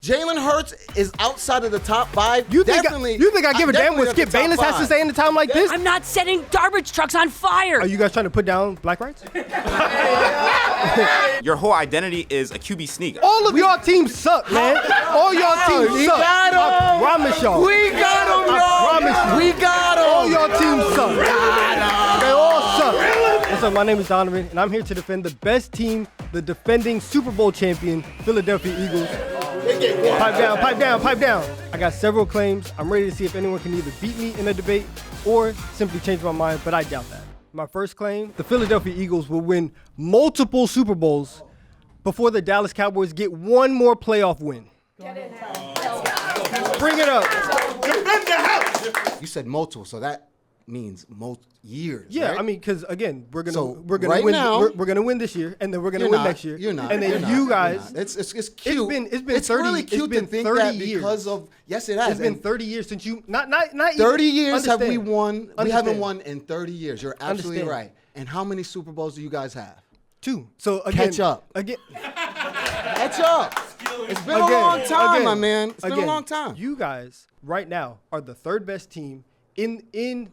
Jalen Hurts is outside of the top 5. You think I give a damn what Skip Bayless has to say in a time like this? I'm not setting garbage trucks on fire. Are you guys trying to put down black rights? Your whole identity is a QB sneak. All of y'all teams suck, man. All y'all teams suck. I promise y'all. We got him, I promise you. We got him. All y'all teams suck. They all suck. What's up? My name is Donovan, and I'm here to defend the best team, the defending Super Bowl champion, Philadelphia Eagles. Pipe down, pipe down, pipe down. I got several claims. I'm ready to see if anyone can either beat me in a debate or simply change my mind, but I doubt that. My first claim, the Philadelphia Eagles will win multiple Super Bowls before the Dallas Cowboys get one more playoff win. Bring it up. Defend the house. You said multiple, so that means years. Yeah, right? I mean, because again, we're gonna right win. now, we're gonna win this year, and then we're gonna win next year. You're not. And then you guys. It's cute. It's been 30. Really cute it's been to think 30 that years. because of yes, it has. It's been 30 years since you not 30 even, years understand. have we won? We haven't won in 30 years. You're absolutely Understand. right. And how many Super Bowls do you guys have? 2. So again, Catch up. Again. Catch up. It's been a long time, my man. It's been a long time. You guys right now are the third best team in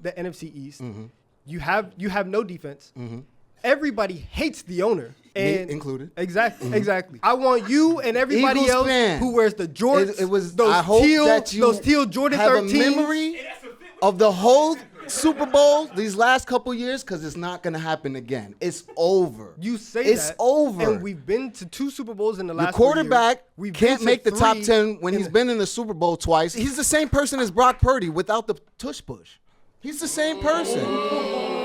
the NFC East. Mm-hmm. You have no defense. Mm-hmm. Everybody hates the owner, and me included. Exactly, exactly. I want you and everybody Eagles else fan. who wears the Jordans. It was. Those I hope teal, that you those teal Jordan have 13s. a memory of the whole Super Bowl these last couple years, because it's not going to happen again. It's over. You say it's that, over. and we've been to 2 Super Bowls in the last. Your quarterback we've can't make the top 10 when in he's been in the Super Bowl twice. He's the same person as Brock Purdy without the tush push. He's the same person.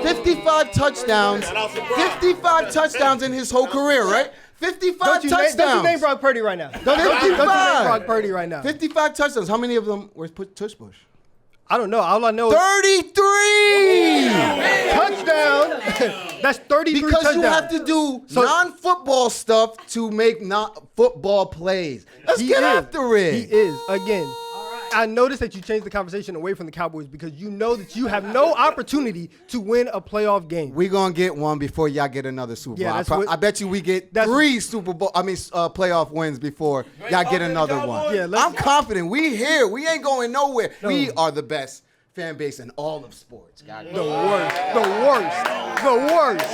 55 touchdowns. 55 touchdowns in his whole career, right? 55 touchdowns. Don't you name Brock Purdy right now. Don't you name Brock Purdy right now. 55 touchdowns. How many of them were tush push? I don't know. All I know is 33 touchdown. That's 33 because touchdowns. you have to do non-football stuff to make not football plays. Let's get after it. He is again. I noticed that you changed the conversation away from the Cowboys because you know that you have no opportunity to win a playoff game. We're going to get one before y'all get another Super Bowl. Yeah, I bet you we get 3 playoff wins before y'all get another one. Yeah, I'm confident. We here. We ain't going nowhere. No. We are the best fan base in all of sports. The worst.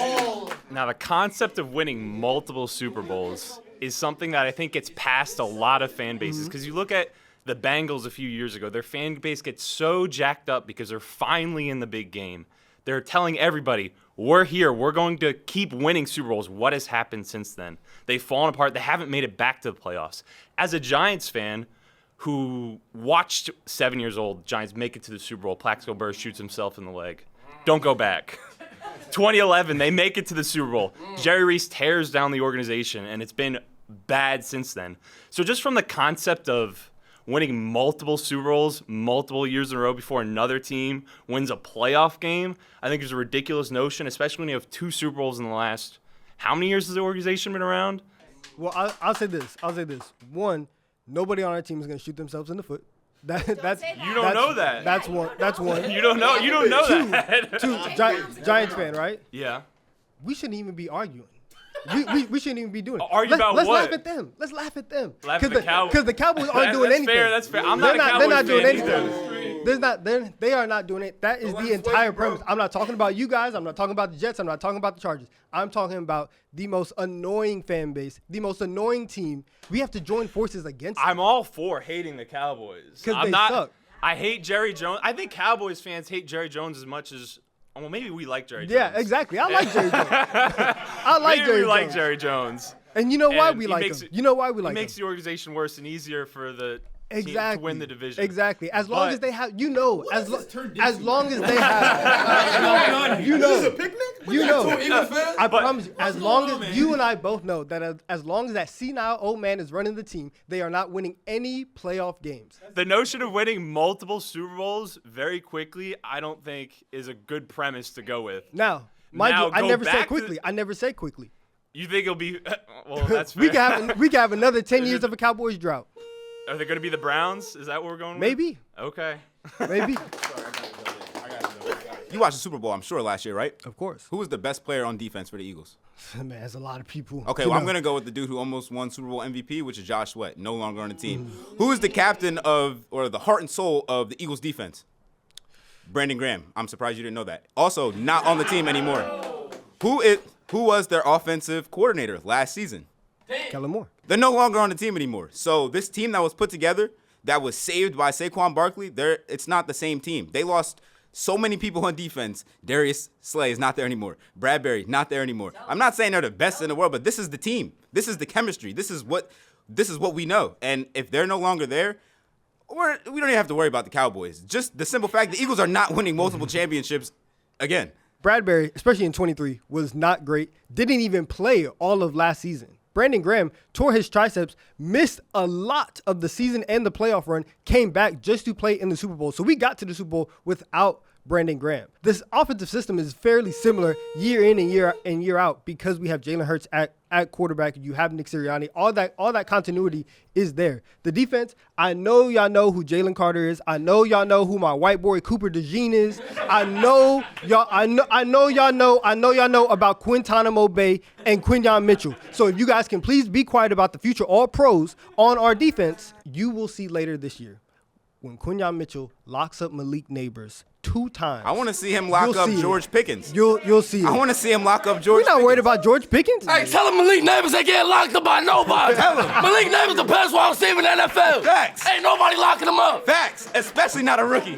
Now, the concept of winning multiple Super Bowls is something that I think gets past a lot of fan bases because you look at the Bengals a few years ago, their fan base gets so jacked up because they're finally in the big game. They're telling everybody, we're here. We're going to keep winning Super Bowls. What has happened since then? They've fallen apart. They haven't made it back to the playoffs. As a Giants fan who watched 7 years old Giants make it to the Super Bowl, Plaxico Burress shoots himself in the leg. Don't go back. 2011, they make it to the Super Bowl. Jerry Reese tears down the organization, and it's been bad since then. So just from the concept of winning multiple Super Bowls multiple years in a row before another team wins a playoff game, I think is a ridiculous notion, especially when you have 2 Super Bowls in the last. How many years has the organization been around? Well, I'll say this. 1, nobody on our team is going to shoot themselves in the foot. That's you don't know that. That's one. You don't know. You don't know that. 2, Giants fan, right? Yeah. We shouldn't even be arguing. We shouldn't even be doing it. Argue about let's what? Laugh at them. Let's laugh at them. Laugh at the Cowboys. Because the Cowboys aren't doing anything. That's fair. I'm not a Cowboys They're not doing fan anything. They are not doing it. That is the entire premise. I'm not talking about you guys. I'm not talking about the Jets. I'm not talking about the Chargers. I'm talking about the most annoying fan base, the most annoying team. We have to join forces against them. I'm all for hating the Cowboys. Because they suck. I hate Jerry Jones. I think Cowboys fans hate Jerry Jones as much as well, maybe we like Jerry Jones. Yeah, exactly. I like Jerry Jones. We like Jerry Jones. And you know why we like him? You know why we like him? It makes the organization worse and easier for the team to win the division. Exactly. As long as they have, as long as they have, you know. Is this a picnic? I promise you, as long as you and I both know that as long as that senile old man is running the team, they are not winning any playoff games. The notion of winning multiple Super Bowls very quickly, I don't think is a good premise to go with. Now, mind you, I never say quickly. I never say quickly. You think it'll be well? That's fair. we can have another 10 years of a Cowboys drought. Are they going to be the Browns? Is that what we're going with? Maybe. Okay. Maybe. You watched the Super Bowl, I'm sure, last year, right? Of course. Who was the best player on defense for the Eagles? Man, there's a lot of people. Okay, well, I'm going to go with the dude who almost won Super Bowl MVP, which is Josh Sweat, no longer on the team. Who is the captain of, or the heart and soul of the Eagles defense? Brandon Graham. I'm surprised you didn't know that. Also, not on the team anymore. Who was their offensive coordinator last season? Kellen Moore. They're no longer on the team anymore. So this team that was put together, that was saved by Saquon Barkley, it's not the same team. They lost so many people on defense. Darius Slay is not there anymore. Bradbury, not there anymore. I'm not saying they're the best in the world, but this is the team. This is the chemistry. This is what we know. And if they're no longer there, we don't even have to worry about the Cowboys. Just the simple fact the Eagles are not winning multiple championships again. Bradbury, especially in 23, was not great. Didn't even play all of last season. Brandon Graham tore his triceps, missed a lot of the season and the playoff run, came back just to play in the Super Bowl. So we got to the Super Bowl without Brandon Graham. This offensive system is fairly similar year in and year out because we have Jalen Hurts at quarterback. You have Nick Sirianni. All that continuity is there. The defense, I know y'all know who Jalen Carter is. I know y'all know who my white boy Cooper DeJean is. I know y'all know about Quintanamo Bay and Quinyon Mitchell. So if you guys can please be quiet about the future all pros on our defense, you will see later this year when Quinyon Mitchell locks up Malik Neighbors 2 times. I want to see him lock up George Pickens. You'll see it. I want to see him lock up George We're not worried about George Pickens. Hey, tell him Malik Neighbors ain't getting locked up by nobody. Tell him. Malik Neighbors the best wide receiver in the NFL. Facts. Ain't nobody locking him up. Facts, especially not a rookie.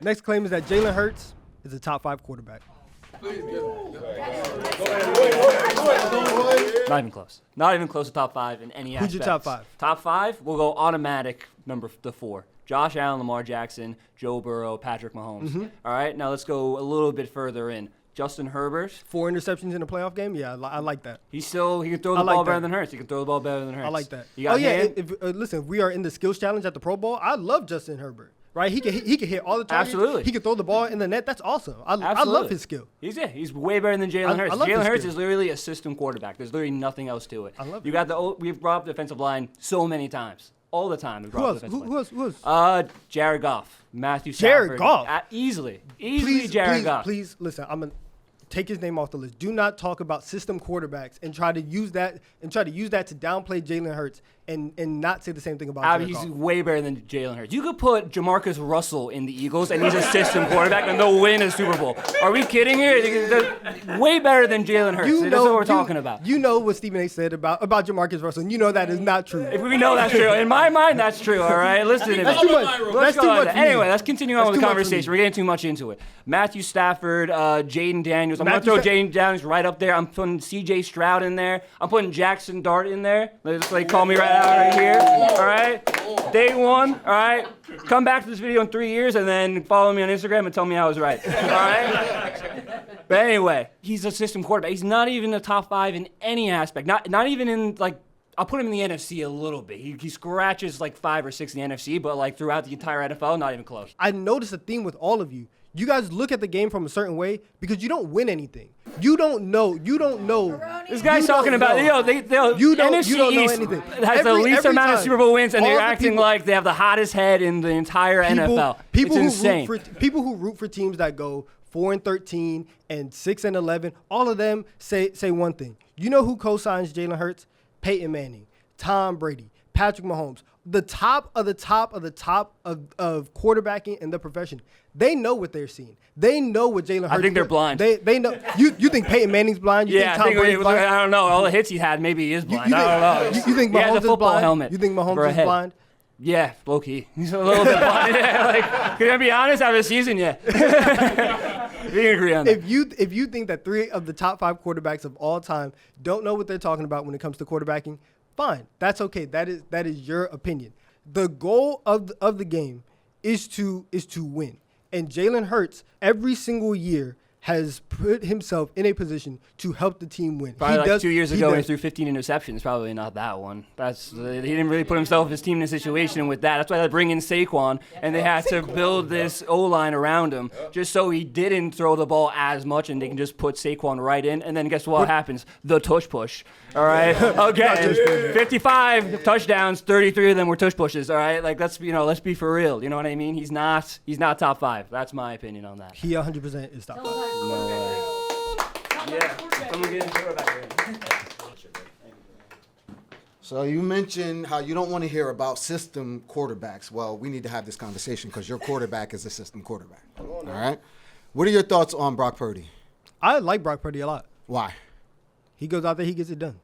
Next claim is that Jalen Hurts is a top 5 quarterback. Not even close. Not even close to top 5 in any aspect. Who's your top 5? Top 5, we'll go automatic number 4. Josh Allen, Lamar Jackson, Joe Burrow, Patrick Mahomes. All right, now let's go a little bit further in. Justin Herbert. 4 interceptions in a playoff game? Yeah, I like that. He can throw the ball better than Hurts. He can throw the ball better than Hurts. I like that. You got Listen, if we are in the skills challenge at the Pro Bowl, I love Justin Herbert. Right? He can hit all the targets. Absolutely. He can throw the ball in the net. That's awesome. I love his skill. He's way better than Jalen Hurts. love his Jalen Hurts skill. is literally a system quarterback. There's literally nothing else to it. I love you it. got we've brought up the defensive line so many times. All the time. Who else? Jared Goff, Matthew Jared Stafford. Goff? Easily Jared Goff. Please, listen, I'm going to take his name off the list. Do not talk about system quarterbacks and try to use that to downplay Jalen Hurts and not say the same thing about Jared He's Goff. way better than Jalen Hurts. You could put Jamarcus Russell in the Eagles, and he's a system quarterback, and they'll win a Super Bowl. Are we kidding here? They're way better than Jalen Hurts. That's what we're talking about. You know what Stephen A. said about Jamarcus Russell, and you know that is not true. If we know that's true. In my mind, that's true, all right? Listen to me. That's too much. Let's That's too much for me. Anyway, let's continue on That's with the too much for conversation. me. We're getting too much into it. Matthew Stafford, Jaden Daniels. I'm going to Matthew throw Jaden Daniels right up there. I'm putting C.J. Stroud in there. I'm putting Jackson Dart in there. They call me right here. All right? Day 1, all right? Come back to this video in 3 years and then follow me on Instagram and tell me I was right. All right? But anyway, he's a system quarterback. He's not even a top 5 in any aspect. Not even in, like, I'll put him in the NFC a little bit. He scratches like 5 or 6 in the NFC, but like throughout the entire NFL, not even close. I noticed a theme with all of you. You guys look at the game from a certain way because you don't win anything. You don't know. This guy's talking about, You don't NFC know East anything. has the least Every amount of time, Super Bowl wins, and all they're the acting people- like they have the hottest head in the entire NFL. It's insane. People who root for teams that go 4-13 and 6-11, all of them say one thing. You know who co-signs Jalen Hurts? Peyton Manning, Tom Brady, Patrick Mahomes. The top of quarterbacking in the profession. They know what they're seeing. They know what Jalen Hurts. I think they're blind. They know. You think Peyton Manning's blind? You Yeah, think Tom Brady's blind? I don't know. All the hits he had, maybe he is blind. I don't know. You think He has a Mahomes is football blind? helmet You think for a Mahomes is head. blind? Yeah, low key. He's a little bit blind. Yeah, can I be honest? Out of the season, yeah. We can agree on that. If you think that 3 of the top 5 quarterbacks of all time don't know what they're talking about when it comes to quarterbacking, fine. That's okay. That is your opinion. The goal of the game is to win. And Jalen Hurts every single year has put himself in a position to help the team win. Probably 2 years ago when he threw 15 interceptions. Probably not that one. He didn't really put himself, his team in a situation with that. That's why they bring in Saquon, and they had to build this O-line around him just so he didn't throw the ball as much, and they can just put Saquon right in. And then guess what happens? The tush push. All right. Okay. 55 touchdowns, 33 of them were tush pushes. All right. Like let's be for real. You know what I mean? He's not top 5. That's my opinion on that. He 100% is top 5. Yeah. Someone get his quarterback here. So you mentioned how you don't want to hear about system quarterbacks. Well, we need to have this conversation because your quarterback is a system quarterback. All right? What are your thoughts on Brock Purdy? I like Brock Purdy a lot. Why? He goes out there, he gets it done.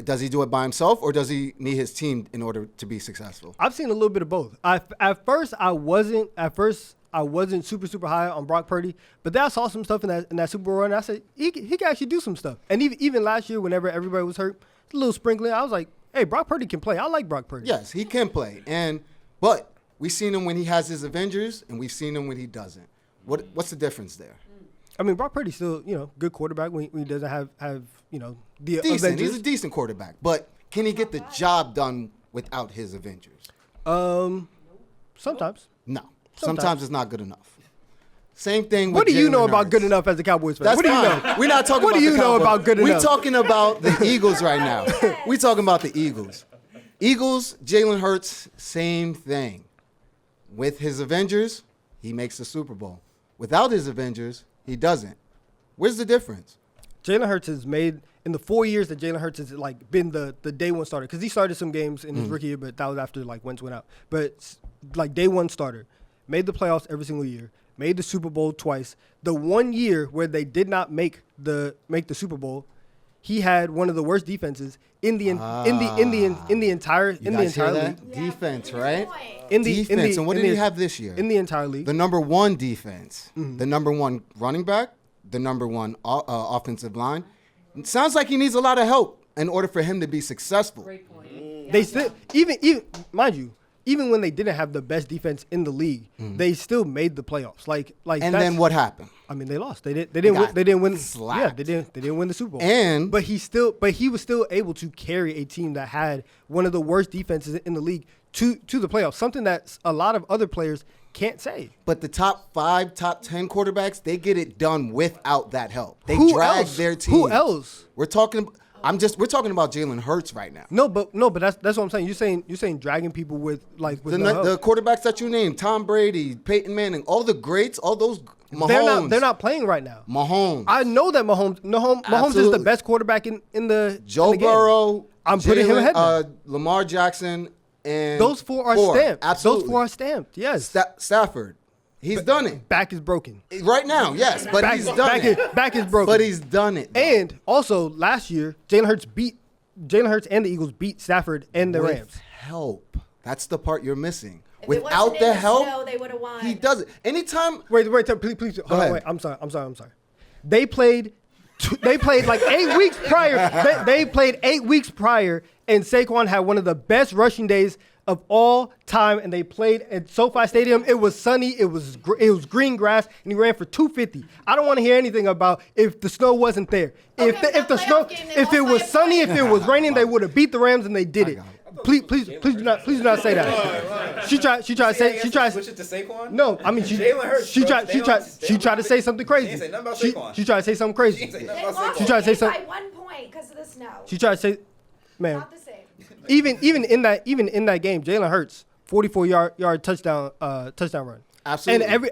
Does he do it by himself, or does he need his team in order to be successful? I've seen a little bit of both. At first I wasn't super high on Brock Purdy, but then I saw some stuff in that Super Bowl run, and I said he can actually do some stuff. And even last year, whenever everybody was hurt, a little sprinkling, I was like, hey, Brock Purdy can play. I like Brock Purdy. Yes, he can play, but we've seen him when he has his Avengers, and we've seen him when he doesn't. What's the difference there? I mean, Brock Purdy's still, good quarterback when he doesn't have the Decent. Avengers. He's a decent quarterback, but can he get the job done without his Avengers? Sometimes. No. Sometimes it's not good enough. Same thing with What do you Jalen know about Hurts. good enough as a Cowboys fan? That's What do you fine. know? We're not talking What about do you the know Cowboys. about good We're enough? talking about the Eagles right now. We're talking about the Eagles. Eagles, Jalen Hurts, same thing. With his Avengers, he makes the Super Bowl. Without his Avengers, he doesn't. Where's the difference? Jalen Hurts has made, in the 4 years that Jalen Hurts has been the day one starter, because he started some games in his rookie year, but that was after Wentz went out. But day one starter, made the playoffs every single year, made the Super Bowl twice. The 1 year where they did not make the Super Bowl, he had one of the worst defenses in the entire You guys hear league. that? Defense, right? Defense. And what did he have this year? In the entire league. The number one defense, the number one running back, the number one offensive line. It sounds like he needs a lot of help in order for him to be successful. Great point. They still, even mind you, even when they didn't have the best defense in the league, they still made the playoffs. And then what happened? I mean, they lost. They didn't win. slapped. Yeah, they didn't win the Super Bowl. And but he was still able to carry a team that had one of the worst defenses in the league to the playoffs. Something that a lot of other players can't say. But the top 5, top 10 quarterbacks, they get it done without that help. They Who drag else? their team. Who else? We're talking about Jalen Hurts right now. No, but that's what I'm saying. You're saying dragging people with no help. The quarterbacks that you named, Tom Brady, Peyton Manning, all the greats, all those Mahomes. They're not playing right now. Mahomes. I know that Mahomes is the Absolutely. best quarterback in the Joe in the game. Burrow. I'm putting him ahead. Lamar Jackson and Those four are stamped. Absolutely. Those 4 are stamped. Yes. Stafford. He's done it. Back is broken. Right now, yes, but he's done it. Back is broken. But he's done it. Though. And also last year, Jalen Hurts and the Eagles beat Stafford and the With Rams. help. That's the part you're missing. If it Without wasn't the in help, snow, they would have won. he does it. Anytime. Wait, please. Hold on, ahead. wait. I'm sorry. They played like 8 weeks prior. They played 8 weeks prior, and Saquon had one of the best rushing days of all time, and they played at SoFi Stadium. It was sunny. It was green grass, and he ran for 250. I don't want to hear anything about if the snow wasn't there. Okay, If but the that snow, playoff game, they if it lost was by a sunny, if point. it was raining, they would have beat the Rams, and they did it. Please do not say that. She tried to say. Switch it to Saquon? No, I mean Jalen Hurts, she bro. tried to say something crazy. ain't say nothing about She Saquon. tried to say something crazy. They That's lost She tried to say the game something. by 1 point because of the snow. She tried to say, man, Not the same. even in that game, Jalen Hurts 44-yard touchdown run. Absolutely. And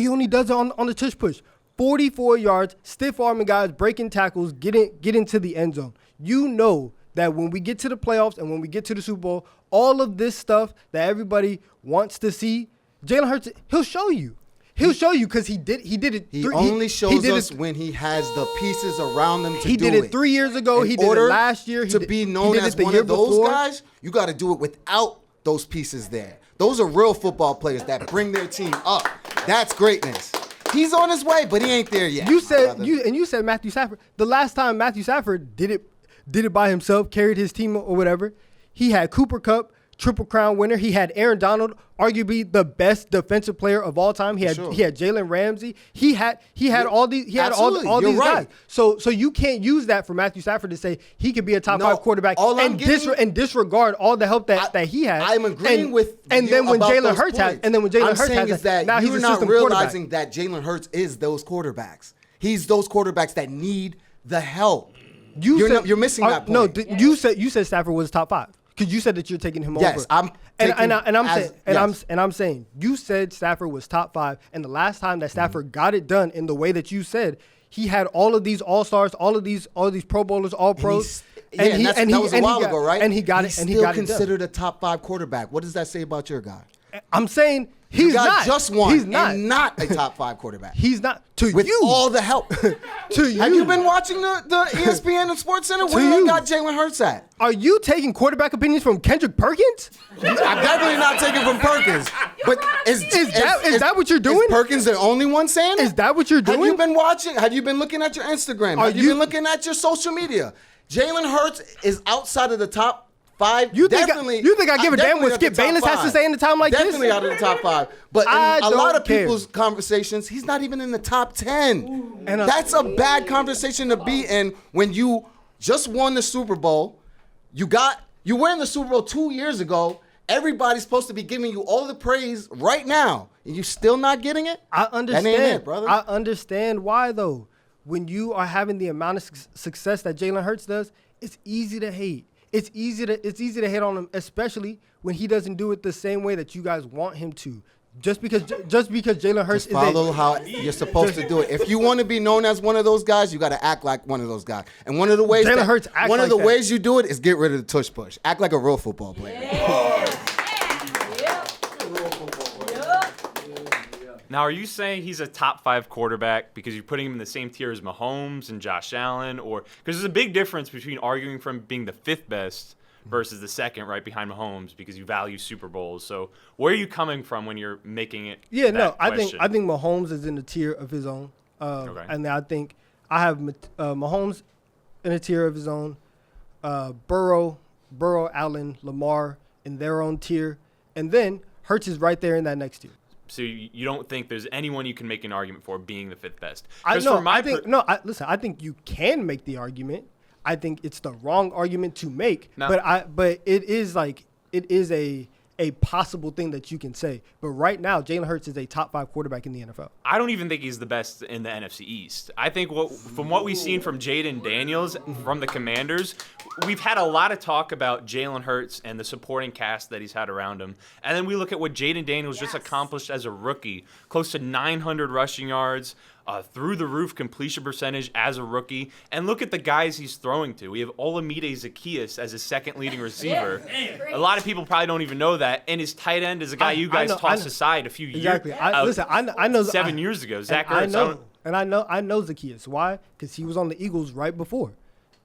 he only does it on the tush push. 44 yards, stiff arming guys, breaking tackles, get into the end zone. You know that when we get to the playoffs and when we get to the Super Bowl, all of this stuff that everybody wants to see, Jalen Hurts, he'll show you. He'll show you because he did it. He only shows us when he has the pieces around him to do it. He did it 3 years ago. He did it last year. To be known as one of those guys, you got to do it without those pieces there. Those are real football players that bring their team up. That's greatness. He's on his way, but he ain't there yet. You said brother. you said Matthew Stafford. The last time Matthew Stafford did it by himself, carried his team or whatever, he had Cooper Kupp, Triple Crown winner. He had Aaron Donald, arguably the best defensive player of all time. He had Jalen Ramsey. He had all these right. guys. So you can't use that for Matthew Stafford to say he could be a top 5 quarterback and disregard all the help that he had. I'm agreeing with and you then when about Jalen those Hurts has points. and then when Jalen I'm Hurts saying has is that now he's you're a not system realizing quarterback. that Jalen Hurts is those quarterbacks. He's those quarterbacks that need the help. You're missing that point. No, you said Stafford was top 5 because you said that you're taking him over. Yes, I'm saying you said Stafford was top 5, and the last time that Stafford got it done in the way that you said, he had all of these all-stars, all of these Pro Bowlers, all pros. That was a while ago, right? And he got it. And he got it. He's still considered a top 5 quarterback. What does that say about your guy? I'm saying You he's got not. just one. He's not. And not a top 5 quarterback. He's not. To With you. all the help. To you. Have you been watching the ESPN and Sports Center? Where you. they got Jalen Hurts at? Are you taking quarterback opinions from Kendrick Perkins? I'm definitely not taking from Perkins. But is that what you're doing? Is Perkins the only one saying it? Is that what you're doing? Have you been watching? Have you been looking at your Instagram? Have you been looking at your social media? Jalen Hurts is outside of the top 5. You think I give a damn what Skip Bayless has to say in a time like definitely this? out of the top 5. But I in a lot of don't care. people's conversations, he's not even in the top 10. And That's a bad conversation to be in when you just won the Super Bowl. You were in the Super Bowl 2 years ago. Everybody's supposed to be giving you all the praise right now, and you still not getting it? I understand. That ain't it, brother. I understand why though. When you are having the amount of success that Jalen Hurts does, it's easy to hate. It's easy to hate on him, especially when he doesn't do it the same way that you guys want him to. Just because Jalen Hurts Just follow how you're supposed to do it. If you want to be known as one of those guys, you got to act like one of those guys. And one of the ways Jalen Hurts acts one of like the that. ways you do it is get rid of the tush push. Act like a real football player. Now, are you saying he's a top 5 quarterback because you're putting him in the same tier as Mahomes and Josh Allen? Or because there's a big difference between arguing from being the 5th best versus the 2nd right behind Mahomes because you value Super Bowls. So where are you coming from when you're making it? Yeah, no, I question? think Mahomes is in a tier of his own. Okay. And I think I have Mahomes in a tier of his own. Burrow, Allen, Lamar in their own tier, and then Hurts is right there in that next tier. So you don't think there's anyone you can make an argument for being the 5th best? Listen, I think you can make the argument. I think it's the wrong argument to make, No. but it is a possible thing that you can say. But right now, Jalen Hurts is a top 5 quarterback in the NFL. I don't even think he's the best in the NFC East. I think from what we've seen from Jaden Daniels from the Commanders, we've had a lot of talk about Jalen Hurts and the supporting cast that he's had around him. And then we look at what Jaden Daniels just accomplished as a rookie, close to 900 rushing yards, through the roof completion percentage as a rookie. And look at the guys he's throwing to. We have Olamide Zaccheaus as his 2nd leading receiver. A lot of people probably don't even know that. And his tight end is a guy you guys tossed aside a few years ago. Exactly. I know 7 years ago. Zach I Ertz. know Zaccheaus. Why? Because he was on the Eagles right before.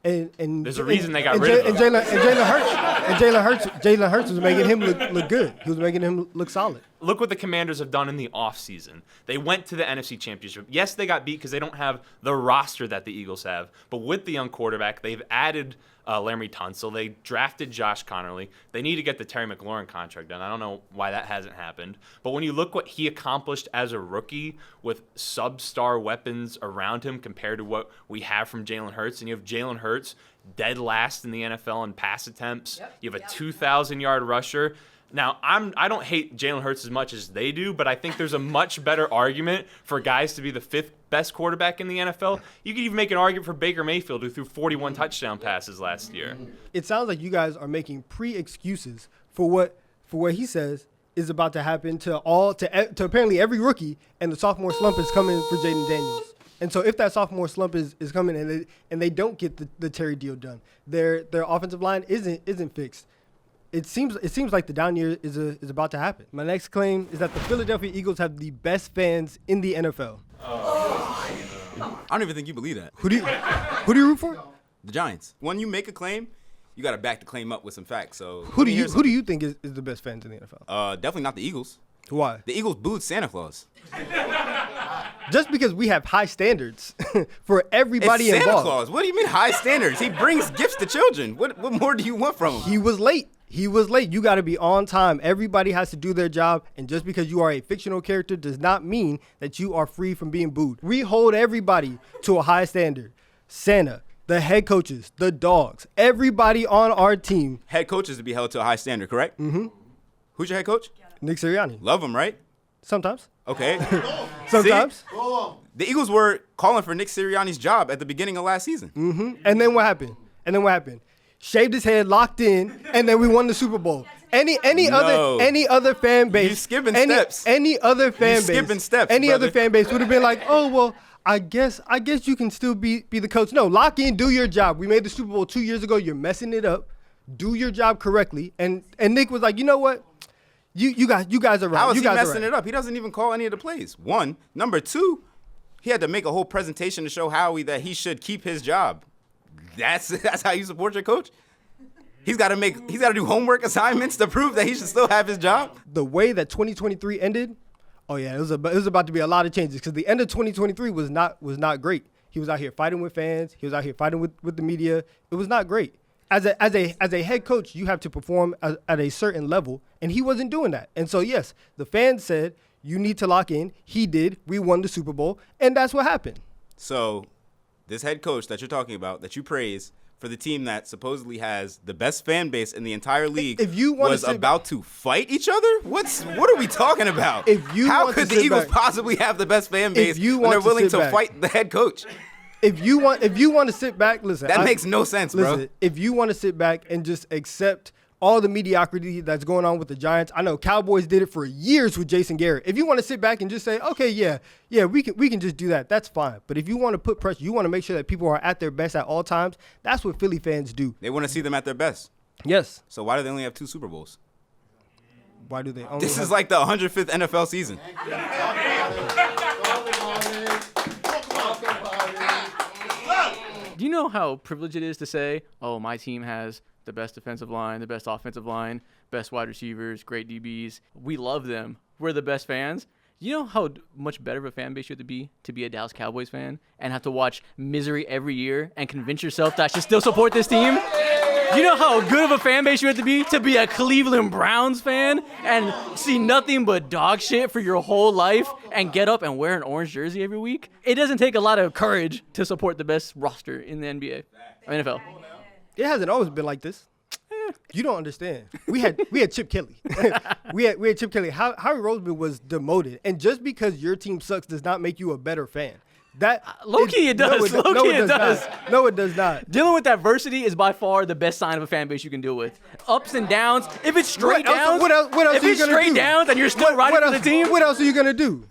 And There's a reason they got rid of him. Jalen Hurts was making him look good. He was making him look solid. Look what the Commanders have done in the offseason. They went to the NFC Championship. Yes, they got beat because they don't have the roster that the Eagles have. But with the young quarterback, they've added Laremy Tunsil. They drafted Josh Connerly. They need to get the Terry McLaurin contract done. I don't know why that hasn't happened. But when you look what he accomplished as a rookie with sub-star weapons around him compared to what we have from Jalen Hurts, and you have Jalen Hurts dead last in the NFL in pass attempts. You have a 2,000-yard rusher. Now, I don't hate Jalen Hurts as much as they do, but I think there's a much better argument for guys to be the 5th best quarterback in the NFL. You could even make an argument for Baker Mayfield, who threw 41 touchdown passes last year. It sounds like you guys are making pre-excuses for what he says is about to happen to apparently every rookie, and the sophomore slump is coming for Jaden Daniels. And so if that sophomore slump is coming and they don't get the Terry deal done, their offensive line isn't fixed. It seems like the down year is about to happen. My next claim is that the Philadelphia Eagles have the best fans in the NFL. I don't even think you believe that. Who do you root for? The Giants. When you make a claim, you got to back the claim up with some facts. So Who do you think is the best fans in the NFL? Definitely not the Eagles. Why? The Eagles booed Santa Claus. Just because we have high standards for everybody It's Santa involved. Claus. What do you mean high standards? He brings gifts to children. What more do you want from him? He was late. You got to be on time. Everybody has to do their job. And just because you are a fictional character does not mean that you are free from being booed. We hold everybody to a high standard. Santa, the head coaches, the dogs, everybody on our team. Head coaches to be held to a high standard, correct? Mm-hmm. Who's your head coach? Nick Sirianni. Love him, right? Sometimes. Okay. Sometimes. The Eagles were calling for Nick Sirianni's job at the beginning of last season. Mm-hmm. And then what happened? Shaved his head, locked in, and then we won the Super Bowl. Any other fan base. You skipping steps. Any other fan base. Skipping steps, Any brother. other fan base would have been like, oh well, I guess you can still be the coach. No, lock in, do your job. We made the Super Bowl 2 years ago. You're messing it up. Do your job correctly. And Nick was like, you know what? You guys are right. How is you he guys messing are right. it up? He doesn't even call any of the plays. One. Number two, he had to make a whole presentation to show Howie that he should keep his job. That's how you support your coach? He's got to do homework assignments to prove that he should still have his job? The way that 2023 ended, oh yeah, it was about to be a lot of changes because the end of 2023 was not great. He was out here fighting with fans. He was out here fighting with the media. It was not great. As a head coach, you have to perform at a certain level, and he wasn't doing that. And so, yes, the fans said, you need to lock in. He did. We won the Super Bowl, and that's what happened. So this head coach that you're talking about, that you praise for the team that supposedly has the best fan base in the entire league, was about to fight each other? What are we talking about? How could the Eagles possibly have the best fan base when they're willing to fight the head coach? If you want to sit back, listen. That makes no sense, bro. If you want to sit back and just accept all the mediocrity that's going on with the Giants, I know Cowboys did it for years with Jason Garrett. If you want to sit back and just say, okay, yeah, we can just do that, that's fine. But if you want to put pressure, you want to make sure that people are at their best at all times, that's what Philly fans do. They want to see them at their best. Yes. So why do they only have 2 Super Bowls? Why do they only This is like the 105th NFL season. Do you know how privileged it is to say, oh, my team has the best defensive line, the best offensive line, best wide receivers, great DBs. We love them. We're the best fans. You know how much better of a fan base you have to be a Dallas Cowboys fan and have to watch misery every year and convince yourself that I should still support this team? You know how good of a fan base you have to be a Cleveland Browns fan and see nothing but dog shit for your whole life and get up and wear an orange jersey every week? It doesn't take a lot of courage to support the best roster in the NBA or NFL. It hasn't always been like this. You don't understand. We had Chip Kelly. we had Chip Kelly. Howie Roseman was demoted, and just because your team sucks does not make you a better fan. Low-key it does. Low-key it does. No, it does not. Dealing with adversity is by far the best sign of a fan base you can deal with. Ups and downs. If it's straight downs, what else if it's straight downs and you're still riding for the team, what else are you gonna do?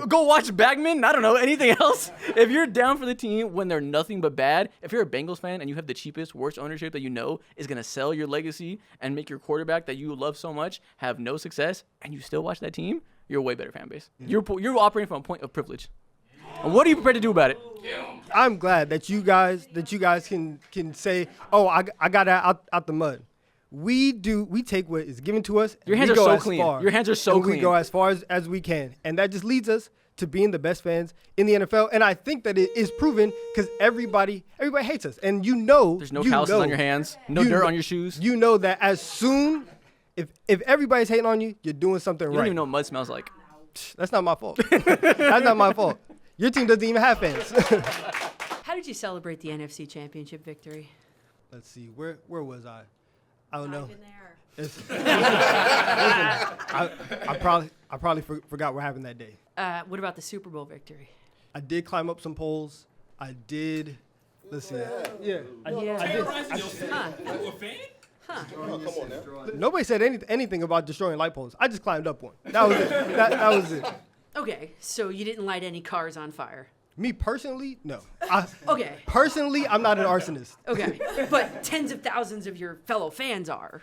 Go watch Bagman. I don't know anything else. If you're down for the team when they're nothing but bad, if you're a Bengals fan and you have the cheapest, worst ownership that you know is gonna sell your legacy and make your quarterback that you love so much have no success, and you still watch that team, you're a way better fan base. You're operating from a point of privilege. And what are you prepared to do about it? I'm glad that you guys can say, oh, I got out the mud. We take what is given to us. Your hands are so clean. Your hands are so clean. We go as far as we can. And that just leads us to being the best fans in the NFL. And I think that it is proven because everybody hates us. And there's no calluses on your hands, no dirt on your shoes. You know that as soon, if everybody's hating on you, you're doing something right. You don't even know what mud smells like. That's not my fault. That's not my fault. Your team doesn't even have fans. How did you celebrate the NFC Championship victory? Let's see. Where was I? I don't know. I probably forgot what happened that day. What about the Super Bowl victory? I did climb up some poles. I did. Let's see. Yeah. I did. Nobody said anything about destroying light poles. I just climbed up one. That was it. That was it. Okay, so you didn't light any cars on fire. Me personally, no. Okay. Personally, I'm not an arsonist. Okay, but tens of thousands of your fellow fans are.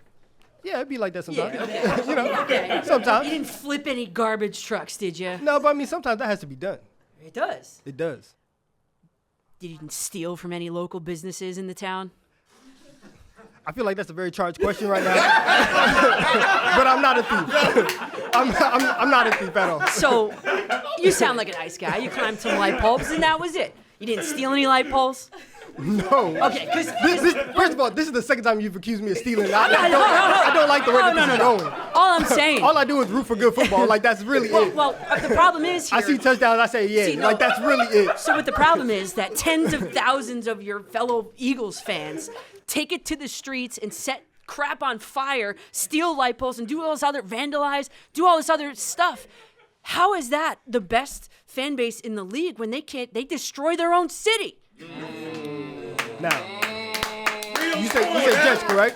Yeah, it'd be like that sometimes. Yeah, okay. You know, okay. sometimes. You didn't flip any garbage trucks, did you? No, but I mean, sometimes that has to be done. It does. It does. Did you steal from any local businesses in the town? I feel like that's a very charged question right now. But I'm not a thief. I'm not a thief at all. So, you sound like a nice guy. You climbed some light bulbs, and that was it. You didn't steal any light poles? No. Okay, because first of all, this is the second time you've accused me of stealing. I don't like the way that this is going. All I'm saying. All I do is root for good football. Like, that's really it. Well, the problem is here. I see touchdowns, I say, yeah. Like, that's really it. So what the problem is that tens of thousands of your fellow Eagles fans take it to the streets and set crap on fire, steal light poles, and do all this other, vandalize, do all this other stuff. How is that the best fan base in the league when they destroy their own city? Now, You said Jets, correct?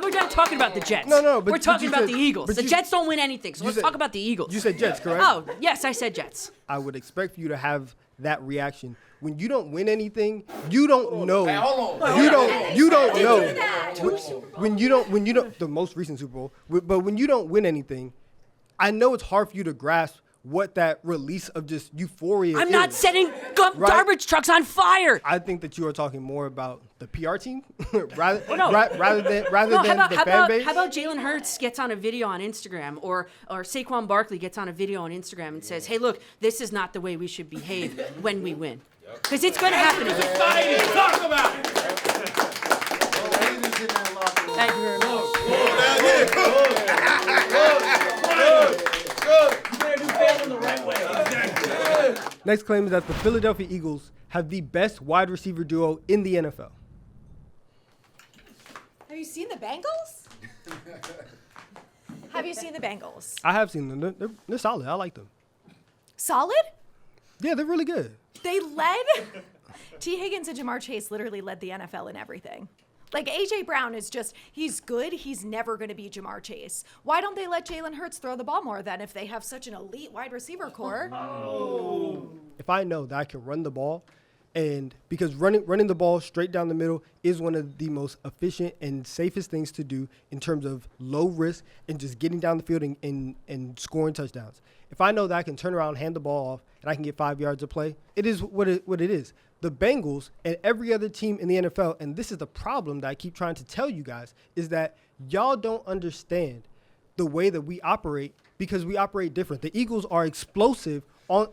We're not talking about the Jets. No, but we're talking you about said- the Eagles. but The you- Jets don't win anything, so you let's said- talk about the Eagles. You said Jets, correct? Oh, yes, I said Jets. I would expect for you to have that reaction. When you don't win anything, you don't know. You don't know. When you don't, the most recent Super Bowl, but when you don't win anything, I know it's hard for you to grasp what that release of just euphoria I'm is. not setting garbage trucks on fire. I think that you are talking more about the PR team rather no. rather than No, the fan base. how about Jalen Hurts gets on a video on Instagram, or Saquon Barkley gets on a video on Instagram and says, "Hey, look, this is not the way we should behave when we win," because it's going to happen again. Talk about it. Thank you very much. Next claim is that the Philadelphia Eagles have the best wide receiver duo in the NFL. Have you seen the Bengals? Have you seen the Bengals? I have seen them. They're solid. I like them. Solid? Yeah, they're really good. They led. T. Higgins and Jamar Chase literally led the NFL in everything. Like, A.J. Brown is just, he's good. He's never going to be Jamar Chase. Why don't they let Jalen Hurts throw the ball more then if they have such an elite wide receiver core? If I know that I can run the ball, and because running the ball straight down the middle is one of the most efficient and safest things to do in terms of low risk and just getting down the field and scoring touchdowns. If I know that I can turn around, hand the ball off, and I can get 5 yards of play, it is what it is. The Bengals and every other team in the NFL, and this is the problem that I keep trying to tell you guys, is that y'all don't understand the way that we operate because we operate different. The Eagles are explosive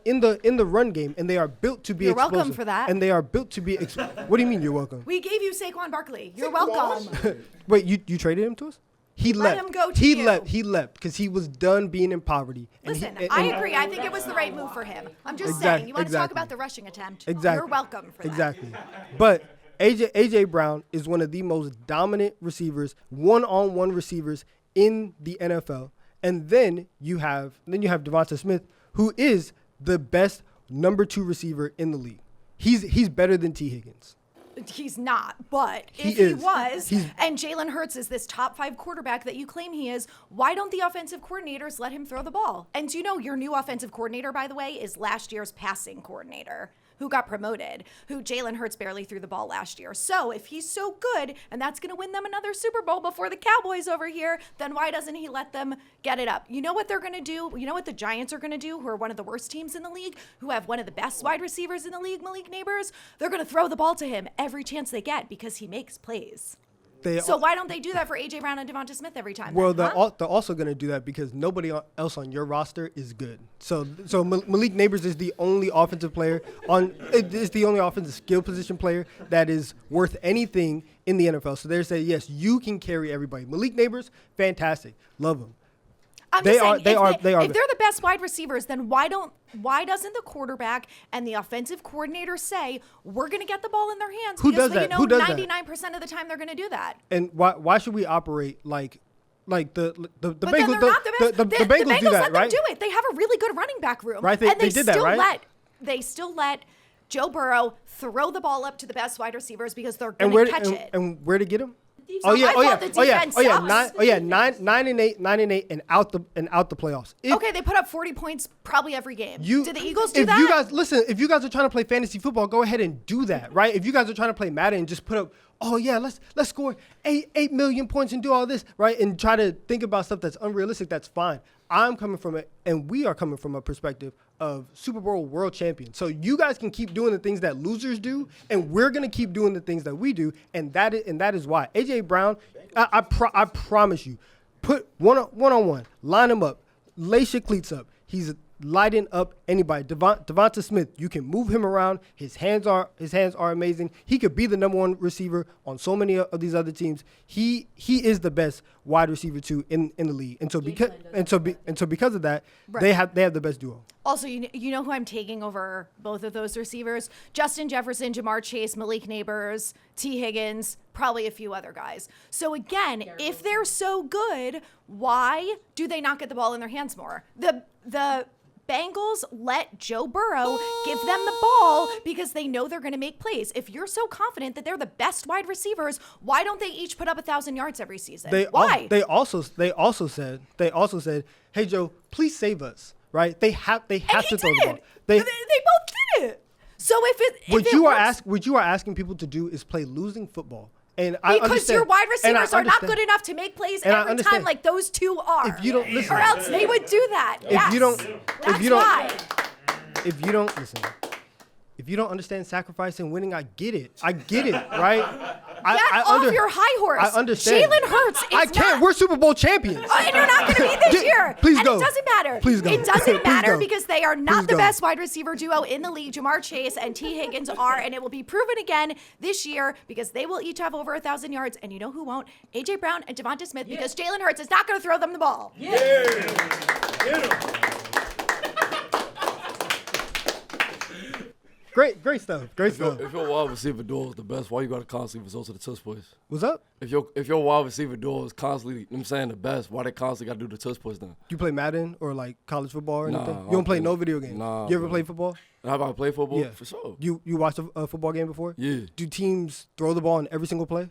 in the run game, and they are built to be You're explosive. welcome for that. And they are built to be What do you mean you're welcome? We gave you Saquon Barkley. You're welcome. Wait, you traded him to us? He Let left. him go to he you. left. He left because he was done being in poverty. And Listen, he, I agree. I think it was the right move for him. I'm just saying. You want to talk about the rushing attempt? Exactly. You're welcome for that. Exactly. But AJ Brown is one of the most dominant receivers, one-on-one receivers in the NFL. And then you have Devonta Smith, who is the best number 2 receiver in the league. He's better than T. Higgins. He's not, but if is. he was, He's- and Jalen Hurts is this top 5 quarterback that you claim he is, why don't the offensive coordinators let him throw the ball? And do you know your new offensive coordinator, by the way, is last year's passing coordinator, who got promoted, who Jalen Hurts barely threw the ball last year. So if he's so good, and that's going to win them another Super Bowl before the Cowboys over here, then why doesn't he let them get it up? You know what they're going to do? You know what the Giants are going to do, who are one of the worst teams in the league, who have one of the best wide receivers in the league, Malik Neighbors? They're going to throw the ball to him every chance they get because he makes plays. So why don't they do that for A.J. Brown and Devonta Smith every time? Well, then, they're also going to do that because nobody else on your roster is good. So Malik Neighbors is the only offensive player is the only offensive skill position player that is worth anything in the NFL. So they're saying, yes, you can carry everybody. Malik Neighbors, fantastic, love him. I'm They just saying, are- if they are- If they're the best wide receivers, then why doesn't the quarterback and the offensive coordinator say we're going to get the ball in their hands? Who because does that? You know, Who does that? 99% of the time they're going to do that. And why should we operate like the But Bengals? then they're not the best. The Bengals do that, let right? them do it. They have a really good running back room. Right, and they did that, still right? They still let Joe Burrow throw the ball up to the best wide receivers because they're And going where to catch it. and where to get him? It's not my fault the defense sucks. 9-8 and out the playoffs. Okay, they put up 40 points probably every game. Do the Eagles do if that? you guys listen, if you guys are trying to play fantasy football, go ahead and do that, right? If you guys are trying to play Madden and just put up, let's score 8 million points and do all this, right? And try to think about stuff that's unrealistic, that's fine. I'm coming from it, and we are coming from a perspective of Super Bowl world champion. So you guys can keep doing the things that losers do, and we're gonna keep doing the things that we do, and that is why AJ Brown. I promise you, put one on one, line him up, lace your cleats up. He's lighting up anybody. Devonta Smith, you can move him around. His hands are amazing. He could be the number 1 receiver on so many of these other teams. He is the best wide receiver too in the league. And so because of that, Right. they have the best duo. Also, you know who I'm taking over both of those receivers? Justin Jefferson, Jamar Chase, Malik Neighbors, T. Higgins, probably a few other guys. So again, if they're so good, why do they not get the ball in their hands more? The Bengals let Joe Burrow give them the ball because they know they're going to make plays. If you're so confident that they're the best wide receivers, why don't they each put up 1,000 yards every season? Why? They also said, "Hey Joe, please save us." Right? They have to throw the ball. They both did it. So what you are asking people to do is play losing football. And I because understand, your wide receivers are not understand. good enough to make plays And I every understand. time like those two are. If you don't listen, or else they would do that. If you don't, if you don't understand sacrifice and winning, I get it, right? Get off your high horse. I understand. Jalen Hurts is I can't. We're Super Bowl champions. And you're not going to be this year. Please and go. It doesn't matter. Please go. It doesn't Please matter go. because they are Please not the go. best wide receiver duo in the league. Jamar Chase and T. Higgins are, and it will be proven again this year because they will each have over 1,000 yards. And you know who won't? A.J. Brown and Devonta Smith because Jalen Hurts is not going to throw them the ball. Great stuff. If your wide receiver duo is the best, why you gotta constantly resort to the tush push? What's up? If your wide receiver duo is constantly, you know what I'm saying, the best, why they constantly gotta do the tush push then? You play Madden or like college football or Nah, anything? I You don't play don't no play- video games? Nah, You ever bro. play football? How about I play football? Yeah. For sure. You watched a football game before? Yeah. Do teams throw the ball in every single play?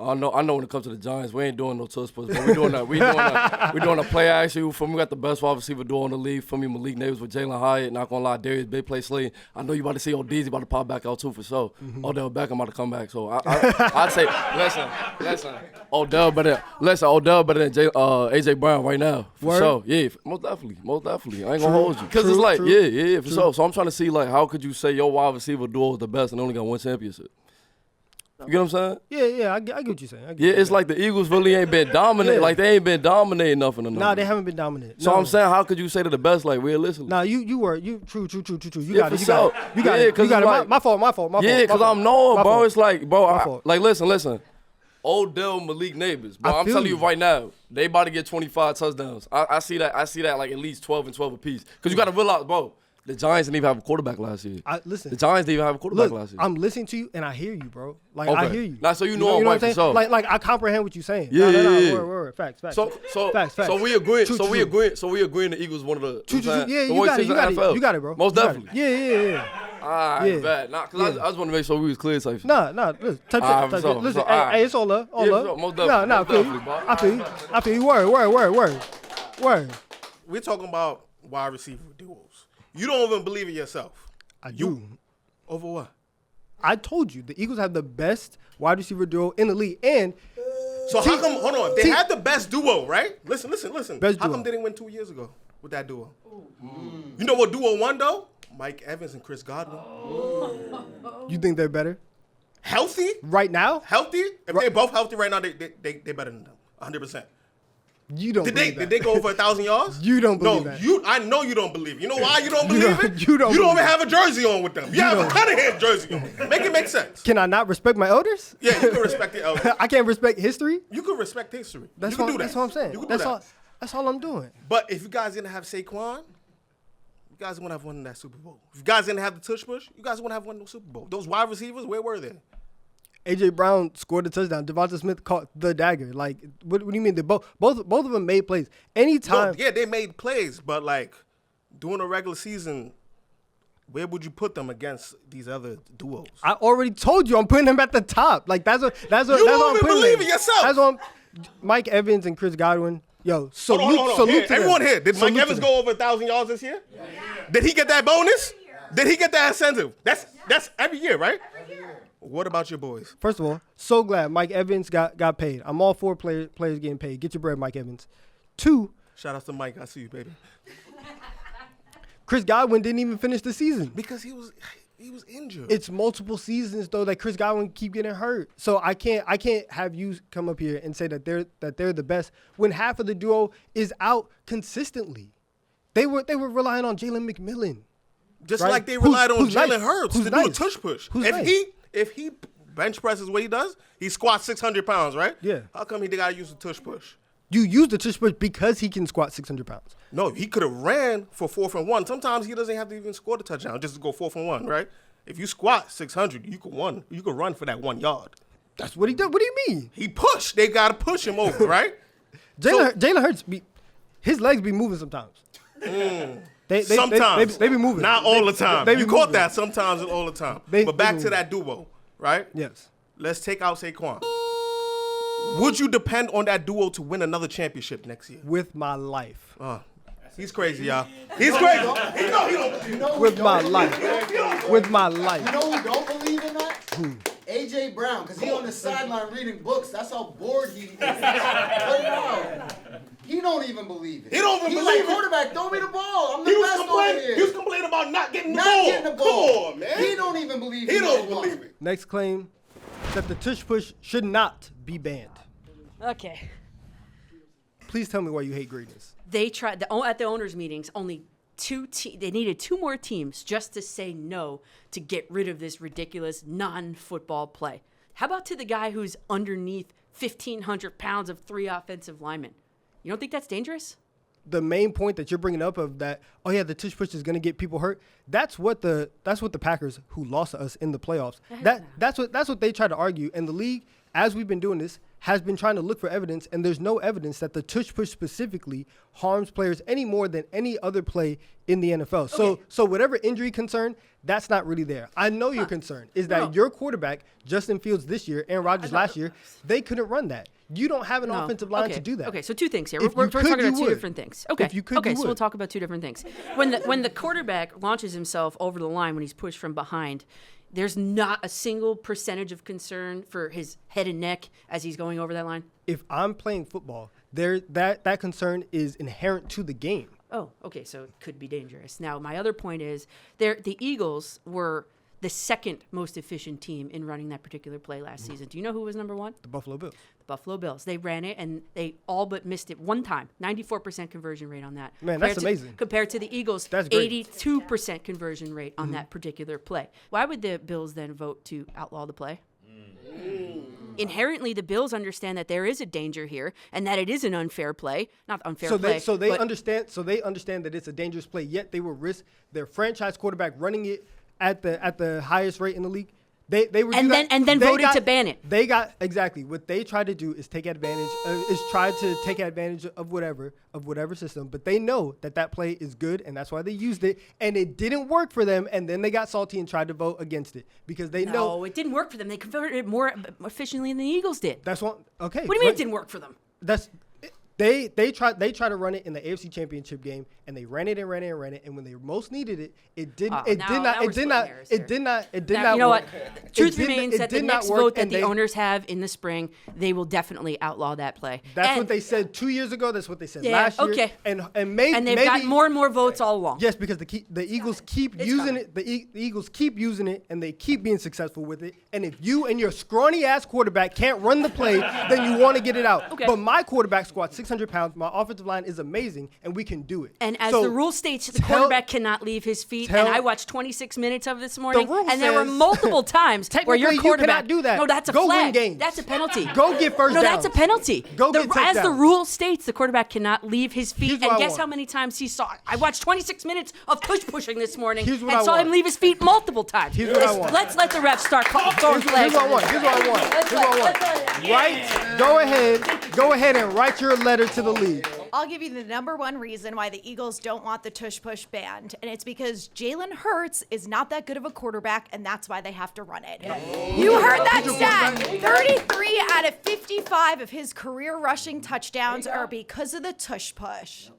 I know when it comes to the Giants, we ain't doing no tush push, but we doing a play action. For me, we got the best wide receiver duo in the league. For me, Malik Neighbors with Jalen Hyatt. Not gonna lie, Darius big play Slade. I know you about to see Odizzy about to pop back out too for sure. Odell Beckham about to come back. So I'd say listen. Odell better than AJ Brown right now for Word? sure. Yeah, most definitely. I ain't gonna hold you because it's like yeah for sure. So I'm trying to see like how could you say your wide receiver duo is the best and only got one championship? You get what I'm saying? Yeah, I get what you're saying. It's like the Eagles really ain't been dominant. Yeah. Like they ain't been dominating nothing or nothing. Nah, they haven't been dominant. So No. I'm saying, how could you say they're the best? Like realistically? Nah, you true. You Yeah, got it. for sure. You got Yeah, it. 'cause You got it. it's like- My fault. Yeah, because I'm knowing, My bro. fault. It's like, bro, My fault. like listen. Odell Malik Neighbors, bro. I I'm feel telling you you. right now, they about to get 25 touchdowns. I see that like at least 12 and 12 apiece. Because you got to realize, bro, the Giants didn't even have a quarterback last year. Listen. The Giants didn't even have a quarterback last year. I'm listening to you and I hear you, bro. Like I Okay. hear you. Nah, so you know I'm what right for sure. Like I comprehend what you're saying. Yeah, yeah. Word. Facts. So facts. we agree. True, So we true. agree. So we agreeing the Eagles one of the. True. Yeah, the you worst got it. teams in the NFL. You got it, bro. Most You got it. definitely. Yeah. All right, Yeah. bad. Nah, cause I just want to make sure we was clear type shit. Nah. Listen, type for sure, shit. Listen, for sure. hey, it's all love. All Yeah, love. for sure. Most Nah, definitely, I most feel you. definitely, bro. I feel you. Word. We're talking about wide receiver duos. You don't even believe in yourself. I do. Over what? I told you the Eagles have the best wide receiver duo in the league, and So how come? Hold on. They had the best duo, right? Listen. Best How duo. come they didn't win 2 years ago with that duo? You know what duo won though? Mike Evans and Chris Godwin. you think they're better Healthy? right now? Healthy? If they're both healthy right now, they better than them. 100%. You don't. Did believe they that. go over 1,000 yards? You don't believe no, that. I know you don't believe. You know why you don't You believe don't- it? you don't even believe have a jersey on with them. You have a don't. Cunningham jersey on. Make it make sense. Can I not respect my elders? Yeah, you can respect the elders. I can't respect history. You can respect history. That's you can what, do that. That's what I'm saying. You can That's do that. all. That's all I'm doing. But if you guys didn't have Saquon, you guys wouldn't have won that Super Bowl. If you guys didn't have the Tush Push, you guys wouldn't have won the Super Bowl. Those wide receivers, where were they? AJ Brown scored a touchdown. Devonta Smith caught the dagger. Like, what do you mean? They both of them made plays. Anytime. No, yeah, they made plays, but like during a regular season, where would you put them against these other duos? I already told you I'm putting them at the top. Like that's what You I'm don't even putting believe them. in yourself. That's what Mike Evans and Chris Godwin. Yo, salute Hold on. Here, to them. everyone here. Did Salute Mike to Evans them. go over 1,000 yards this year? Yeah. Did he get that bonus? Did he get that incentive? That's every year, right? What about your boys? First of all, so glad Mike Evans got paid. I'm all for players getting paid. Get your bread, Mike Evans. 2, Shout out to Mike. I see you, baby. Chris Godwin didn't even finish the season. Because he was injured. It's multiple seasons though that Chris Godwin keep getting hurt. So I can't have you come up here and say that they're the best when half of the duo is out consistently. They were relying on Jalen McMillan. Just right? like they relied on Who's Jalen nice? Hurts Who's to do a nice? tush push. Who's If nice? he bench presses what he does, he squats 600 pounds, right? Yeah. How come he got to use the tush push? You use the tush push because he can squat 600 pounds. No, he could have ran for 4th and 1. Sometimes he doesn't have to even score the touchdown just to go 4th and 1, right? If you squat 600, you could run for that 1 yard. That's what he did. What do you mean? He pushed. They got to push him over, right? Jalen Hurts his legs be moving sometimes. Sometimes. They be moving. Not all the time. They be You caught moving. that sometimes and all the time. But back to that duo, right? Yes. Let's take out Saquon. Would you depend on that duo to win another championship next year? With my life. He's crazy, y'all. He's crazy. With my life. With my life. You know who don't believe in that? AJ Brown, because he on the sideline reading books. That's how bored he is. But no, he don't even believe it. He don't even He's believe like, it. quarterback, throw me the ball. I'm the best over here. He was complaining about not getting the Not ball. getting the ball. Come on, man. He don't even believe He don't believe it. Next claim, that the tush push should not be banned. Okay. Please tell me why you hate greatness. They tried at the owners' meetings. Only they needed 2 more teams just to say no to get rid of this ridiculous non-football play. How about to the guy who's underneath 1,500 pounds of 3 offensive linemen? You don't think that's dangerous? The main point that you're bringing up of that, oh yeah, the tush push is going to get people hurt. That's what the Packers, who lost to us in the playoffs, that's what they try to argue. And the league, as we've been doing this, has been trying to look for evidence, and there's no evidence that the tush push specifically harms players any more than any other play in the NFL. Okay. So whatever injury concern, that's not really there. I know your concern is that your quarterback, Justin Fields this year, Aaron Rodgers last year, they couldn't run that. You don't have an offensive line to do that. Okay, so 2 things here. If We're you could, talking you about 2 would. different things. Okay. If you could, okay, you so would. we'll talk about 2 different things. When the quarterback launches himself over the line when he's pushed from behind, there's not a single percentage of concern for his head and neck as he's going over that line. If I'm playing football, that concern is inherent to the game. Oh, okay, so it could be dangerous. Now, my other point is the Eagles were the second most efficient team in running that particular play last season. Do you know who was number 1? The Buffalo Bills. The Buffalo Bills. They ran it, and they all but missed it one time. 94% conversion rate on that. Man, that's amazing. Compared to the Eagles, That's great. 82% conversion rate on that particular play. Why would the Bills then vote to outlaw the play? Inherently, the Bills understand that there is a danger here and that it is an unfair play. Not unfair play. They understand that it's a dangerous play, yet they will risk their franchise quarterback running it at the highest rate in the league. They would and do then that. and then They voted got- to ban it. They got exactly what they tried to do is take advantage of whatever system. But they know that play is good, and that's why they used it. And it didn't work for them, and then they got salty and tried to vote against it because they know No, it didn't work for them. They converted it more efficiently than the Eagles did. that's what. Okay, What do you mean it didn't work for them? That's they try to run it in the AFC Championship game, and they ran it, and when they most needed it, it did not Now, you know work. what? Truth remains that the did not next work, vote that and the owners have in the spring, they will definitely outlaw that play. That's what they said 2 years ago. That's what they said Yeah, last year. okay. And maybe And they've got more and more votes all along. Yes, because the Eagles keep using it. The Eagles keep using it, and they keep being successful with it. And if you and your scrawny ass quarterback can't run the play, then you want to get it out. Okay. But my quarterback squats 600 pounds. My offensive line is amazing, and we can do it. And as So the rule states, the quarterback cannot leave his feet. And I watched 26 minutes of this morning, rule and there were says- multiple times where your Technically, you quarterback cannot do that. No, that's a Go win flag. games. That's a penalty. Go get first No, downs. that's a penalty. Go get As the touchdowns. rule states, the quarterback cannot leave his feet. Here's what And I guess want. how many times he saw it? I watched 26 minutes of tush pushing this morning Here's what and I saw want. him leave his feet multiple times. Here's what I want. Let's let the refs start throwing flags. Here's what I want. Here's what I want. Right? Go ahead and write your letter to the league. I'll give you the number 1 reason why the Eagles don't want the tush push banned, and it's because Jalen Hurts is not that good of a quarterback, and that's why they have to run it. You heard that stat. 33 out of 55 of his career rushing touchdowns are because of the tush push.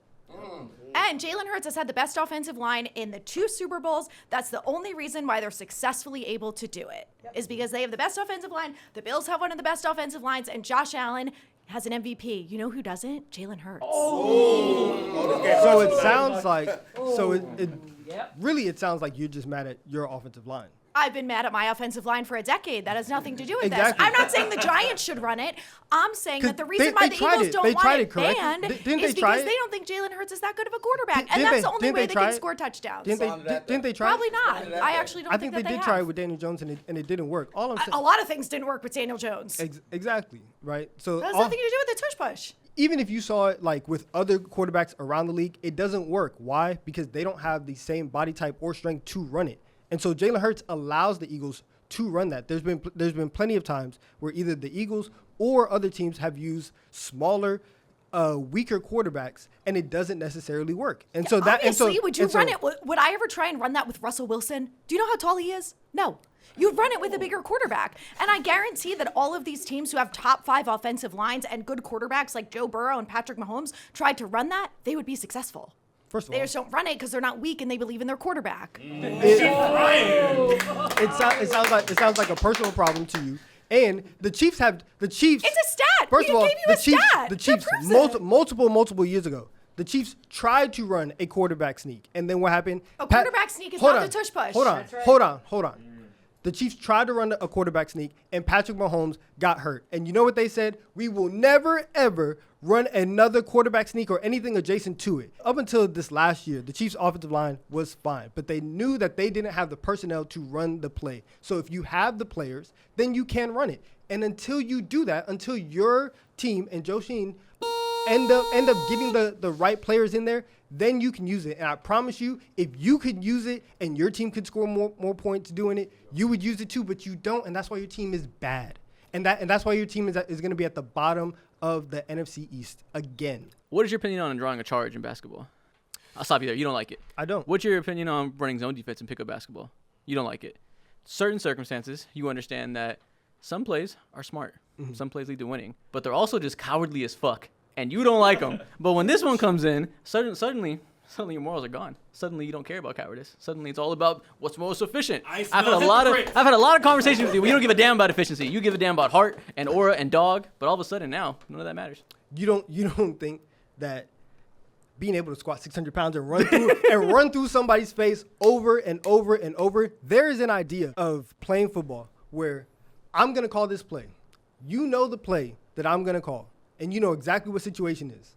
And Jalen Hurts has had the best offensive line in the 2 Super Bowls. That's the only reason why they're successfully able to do it, is because they have the best offensive line. The Bills have one of the best offensive lines, and Josh Allen has an MVP. You know who doesn't? Jalen Hurts. So it sounds like it sounds like you're just mad at your offensive line. I've been mad at my offensive line for a decade. That has nothing to do with Exactly. this. I'm not saying the Giants should run it. I'm saying that the 'Cause reason they why the tried Eagles it. don't They want tried it it, correct? banned Didn't is they try because it? they don't think Jalen Hurts is that good of a quarterback. Didn't And that's they- the only didn't way they they try can it? score touchdowns. Didn't they try? Probably not. I actually don't I think they did have. try it with Daniel Jones, and it didn't work. All I'm saying. A lot of things didn't work with Daniel Jones. Exactly. Right. So That has all- nothing to do with the tush push. even if you saw it like with other quarterbacks around the league, it doesn't work. Why? Because they don't have the same body type or strength to run it. And so Jalen Hurts allows the Eagles to run that. There's been plenty of times where either the Eagles or other teams have used smaller weaker quarterbacks, and it doesn't necessarily work. And so that Obviously, would you run it? Would I ever try and run that with Russell Wilson? Do you know how tall he is? No. You'd run it with a bigger quarterback. And I guarantee that all of these teams who have top 5 offensive lines and good quarterbacks like Joe Burrow and Patrick Mahomes tried to run that, they would be successful. First of They all, just don't run it because they're not weak and they believe in their quarterback. it sounds like a personal problem to you. And the Chiefs. It's a stat. First We of all, gave you a stat. the Chiefs That proves it. multiple years ago, the Chiefs tried to run a quarterback sneak, and then what happened? A quarterback sneak is Hold not on. the tush push. Hold on. The Chiefs tried to run a quarterback sneak, and Patrick Mahomes got hurt. And you know what they said? We will never, ever run another quarterback sneak or anything adjacent to it. Up until this last year, the Chiefs' offensive line was fine, but they knew that they didn't have the personnel to run the play. So if you have the players, then you can run it. And until you do that, until your team and Joe Sheen end up getting the right players in there, then you can use it. And I promise you, if you could use it and your team could score more points doing it, you would use it too, but you don't, and that's why your team is bad. And that's why your team is going to be at the bottom of the NFC East again. What is your opinion on drawing a charge in basketball? I'll stop you there. You don't like it. I don't. What's your opinion on running zone defense and pickup basketball? You don't like it. Certain circumstances, you understand that some plays are smart. Mm-hmm. Some plays lead to winning. But they're also just cowardly as fuck. And you don't like them. But when this one comes in, suddenly your morals are gone. Suddenly you don't care about cowardice. Suddenly it's all about what's most efficient. I've had a lot of conversations with you where you don't give a damn about efficiency. You give a damn about heart and aura and dog. But all of a sudden now, none of that matters. You don't think that being able to squat 600 pounds and run through somebody's face over and over and over, there is an idea of playing football where I'm going to call this play. You know the play that I'm going to call, and you know exactly what situation is.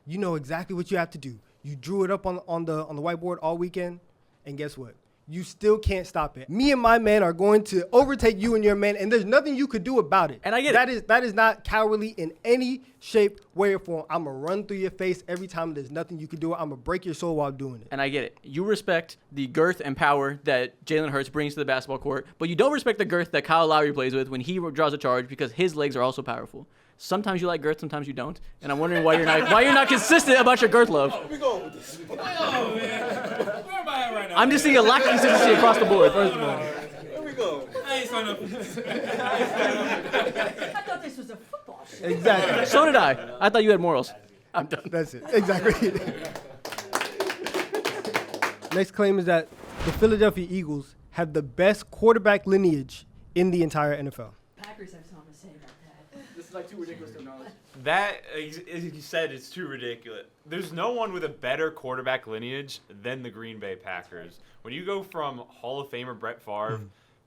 You know exactly what you have to do. You drew it up on the whiteboard all weekend, and guess what? You still can't stop it. Me and my man are going to overtake you and your man, and there's nothing you could do about it. And I get it. That is not cowardly in any shape, way, or form. I'm going to run through your face every time. There's nothing you can do. I'm going to break your soul while doing it. And I get it. You respect the girth and power that Jalen Hurts brings to the basketball court, but you don't respect the girth that Kyle Lowry plays with when he draws a charge because his legs are also powerful. Sometimes you like girth, sometimes you don't. And I'm wondering why you're not consistent about your girth love. I'm just seeing a lack of consistency across the board, first of all. Here we go. I ain't signed up for this. I thought this was a football show. Exactly. So did I. I thought you had morals. I'm done. That's it. Exactly. Next claim is that the Philadelphia Eagles have the best quarterback lineage in the entire NFL. Packers have something to say about that. This is like too ridiculous to acknowledge. That, as you said, it's too ridiculous. There's no one with a better quarterback lineage than the Green Bay Packers. When you go from Hall of Famer Brett Favre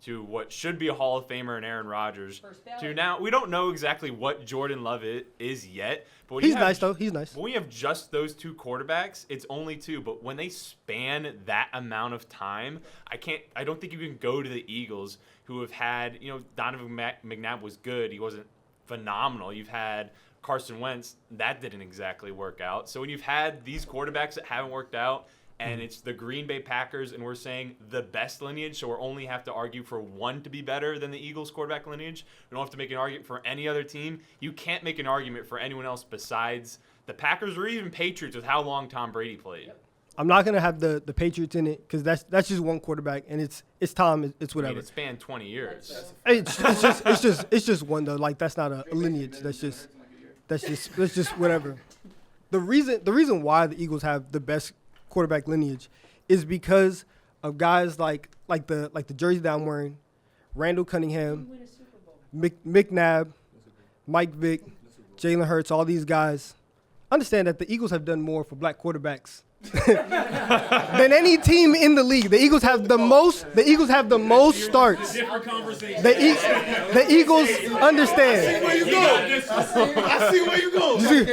to what should be a Hall of Famer in Aaron Rodgers to now, we don't know exactly what Jordan Love is yet. But He's nice, though. He's nice. When we have just those two quarterbacks, it's only two. But when they span that amount of time, I don't think you can go to the Eagles, who have had, Donovan McNabb was good. He wasn't phenomenal. You've had Carson Wentz, that didn't exactly work out. So when you've had these quarterbacks that haven't worked out, and it's the Green Bay Packers, and we're saying the best lineage, so we only have to argue for one to be better than the Eagles' quarterback lineage. We don't have to make an argument for any other team. You can't make an argument for anyone else besides the Packers or even Patriots with how long Tom Brady played. I'm not gonna have the Patriots in it because that's just one quarterback, and it's Tom. It's whatever. I mean, it spanned 20 years. It's just one though. Like that's not a lineage. That's just whatever. The reason why the Eagles have the best quarterback lineage is because of guys like the jersey that I'm wearing, Randall Cunningham, McNabb, Mike Vick, Jalen Hurts, all these guys. Understand that the Eagles have done more for black quarterbacks than any team in the league. The Eagles have the most starts. The Eagles understand. I see where you go. You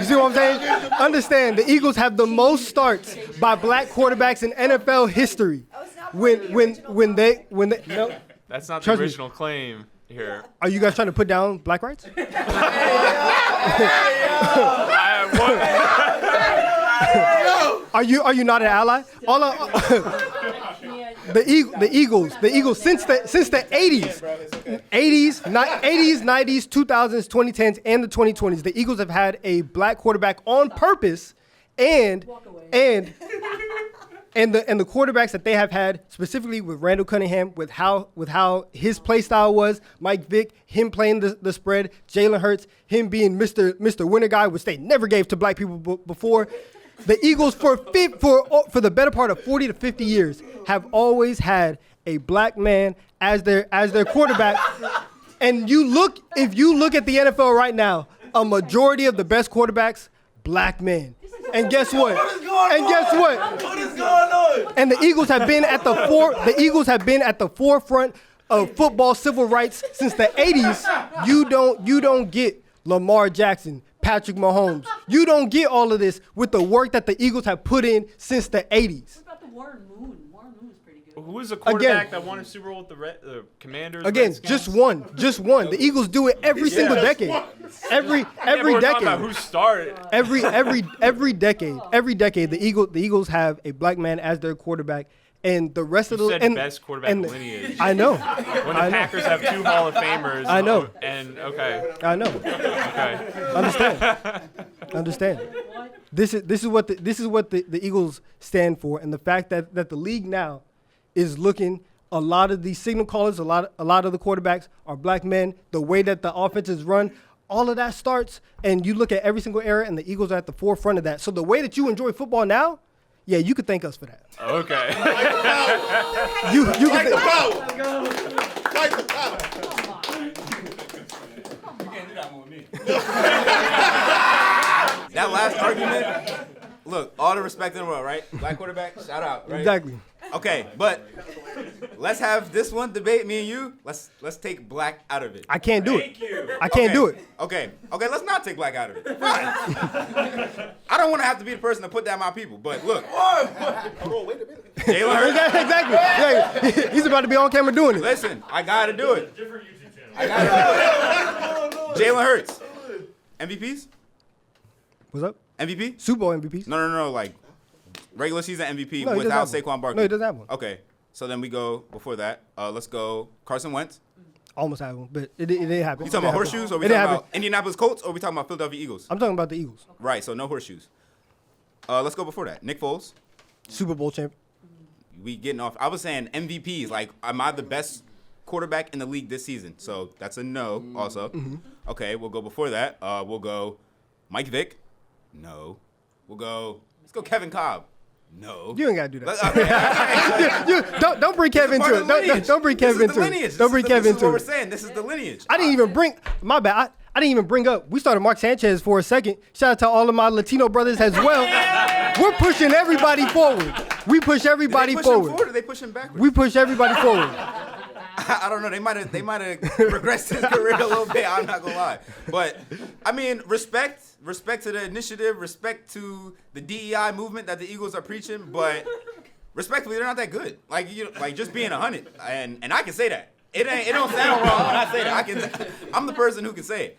see what I'm saying? Understand, the Eagles have the most starts by black quarterbacks in NFL history. When they no. That's not the Trust me. original claim here. Are you guys trying to put down black rights? Are you not an ally? The Eagles since the 80s. 80s, 90s, 2000s, 2010s, and the 2020s, the Eagles have had a black quarterback on purpose, and the quarterbacks that they have had, specifically with Randall Cunningham, with how his play style was, Mike Vick, him playing the spread, Jalen Hurts, him being Mr. Winner guy, which they never gave to black people before. The Eagles for the better part of 40 to 50 years have always had a black man as their quarterback. And if you look at the NFL right now, a majority of the best quarterbacks, black men. And guess what? What is going on? And the Eagles have been at the forefront of football civil rights since the 80s. You don't get Lamar Jackson, Patrick Mahomes. You don't get all of this with the work that the Eagles have put in since the 80s. What about the Warren Moon? Warren Moon is pretty good. Who was the quarterback that won a Super Bowl with the Commanders? Again, Redskins? just one. The Eagles do it every single decade. Every we're talking decade. about who started. Every decade, the Eagles have a black man as their quarterback, and the rest of the best quarterback lineage. I know. When the Packers have 2 Hall of Famers. I know. And okay. I know. Okay. Understand. This is what the Eagles stand for, and the fact that the league now is looking. A lot of these signal callers, a lot of the quarterbacks are black men. The way that the offense is run, all of that starts, and you look at every single era, and the Eagles are at the forefront of that. So the way that you enjoy football now, yeah, you could thank us for that. Okay. you can Fight the power. Fight the power. That last argument, look, all the respect in the world, right? Black quarterback, shout out, right? Exactly. Okay, but let's have this one debate, me and you. Let's take black out of it. I can't do it. I can't do it. Okay, let's not take black out of it. Fine. I don't want to have to be the person to put down my people, but look. Hold on, wait a minute. Jalen Hurts. Exactly. Yeah, he's about to be on camera doing it. Listen, I got to do it. I got to do it. Jalen Hurts. MVPs? What's up? MVP? Super Bowl MVPs. No, like regular season MVP No, he without doesn't have one. Saquon Barkley. No, he doesn't have one. Okay, so then we go before that. Let's go Carson Wentz. Almost had one, but it didn't happen. You talking about horseshoes, or we talking about Indianapolis Colts, or we talking about Philadelphia Eagles? I'm talking about the Eagles. Right, so no horseshoes. Let's go before that. Nick Foles. Super Bowl champ. We getting off. I was saying MVPs. Like, am I the best quarterback in the league this season? So that's a no. Also, okay, we'll go before that. We'll go Mike Vick. No. Let's go Kevin Cobb. No. You ain't gotta do that. Don't bring Kevin into it. Don't bring Kevin into it. Don't bring Kevin into it. This is what we're saying. This is the lineage. I didn't even bring. My bad. I didn't even bring up. We started Mark Sanchez for a second. Shout out to all of my Latino brothers as well. We're pushing everybody forward. We push everybody forward. Or they push him backwards? We push everybody forward. I don't know. They might have regressed his career a little bit. I'm not gonna lie, but I mean, respect to the initiative, respect to the DEI movement that the Eagles are preaching. But respectfully, they're not that good. Like just being 100, and I can say that. It don't sound wrong when I say that. I'm the person who can say it.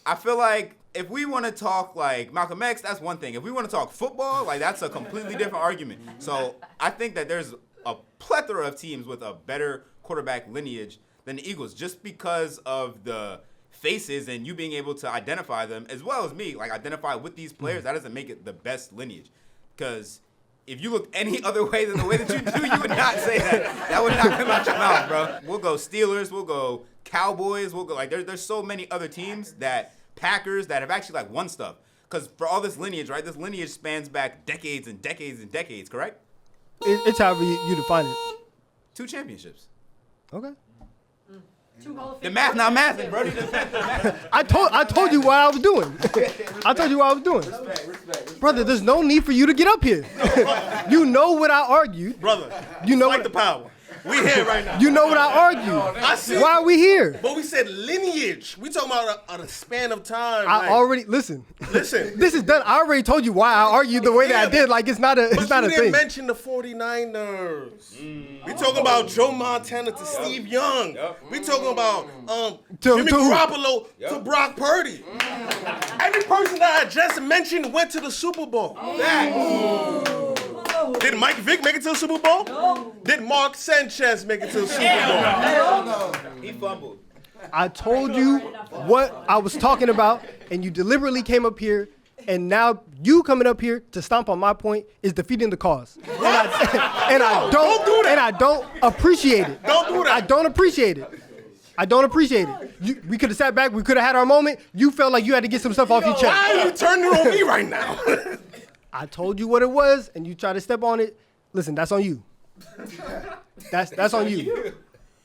I feel like if we want to talk like Malcolm X, that's one thing. If we want to talk football, like that's a completely different argument. So I think that there's a plethora of teams with a better quarterback lineage than the Eagles, just because of the faces and you being able to identify them, as well as me, like identify with these players. That doesn't make it the best lineage, because if you look any other way than the way that you do, you would not say that. That would not come out your mouth, bro. We'll go Steelers, we'll go Cowboys, we'll go like there's so many other teams, that Packers, that have actually like won stuff. Because for all this lineage, right? This lineage spans back decades and decades and decades, correct? It's however you define it. 2 championships. Okay. The math not mathing, bro. I told you what I was doing. I told you what I was doing. Respect. Brother, there's no need for you to get up here. You know what I argued. Brother, you know like the power. We here right now. You know what I argued. I see. Why are we here? But we said lineage. We talking about a span of time. I already listen. This is done. I already told you why I argued the way that I did. Like it's not a but you thing. didn't mention the 49ers. We talking about Joe Montana to Steve Young. We talking about Jimmy Garoppolo to Brock Purdy. Every person that I just mentioned went to the Super Bowl. Did Mike Vick make it to the Super Bowl? No. Did Mark Sanchez make it to the Super Bowl? No. He fumbled. I told you what I was talking about, and you deliberately came up here, and now you coming up here to stomp on my point is defeating the cause. And I don't appreciate it. Don't do that. I don't appreciate it. I don't appreciate it. We could have sat back. We could have had our moment. You felt like you had to get some stuff off your chest. Why are you turning on me right now? I told you what it was, and you try to step on it. Listen, that's on you. That's on you.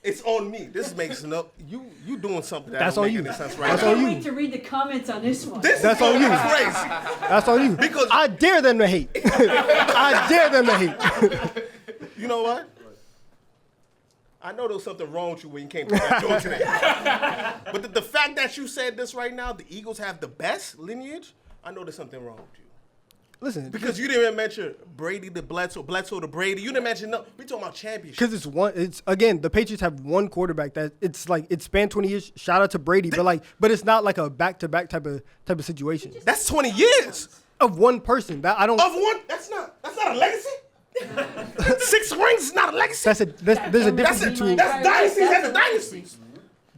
It's on me. This makes up. You doing something That's don't on make you. any sense right That's now. on you. Wait to read the comments on this one. That's on you. Crazy. That's on you. Because I dare them to hate. I dare them to hate. you know what? I know there was something wrong with you when you came to that door today. But the fact that you said this right now, the Eagles have the best lineage, I know there's something wrong with you. Listen, Because you didn't even mention Brady to Bledsoe, Bledsoe to Brady. You didn't mention no. We talking about championship. because it's again, the Patriots have one quarterback that it's like it spanned 20 years. Shout out to Brady, but it's not like a back-to-back type of situation That's 20 years of one person. That I don't. of one. That's not a legacy. 6 rings is not a legacy. There's a difference between. That's dynasties. That's a dynasty.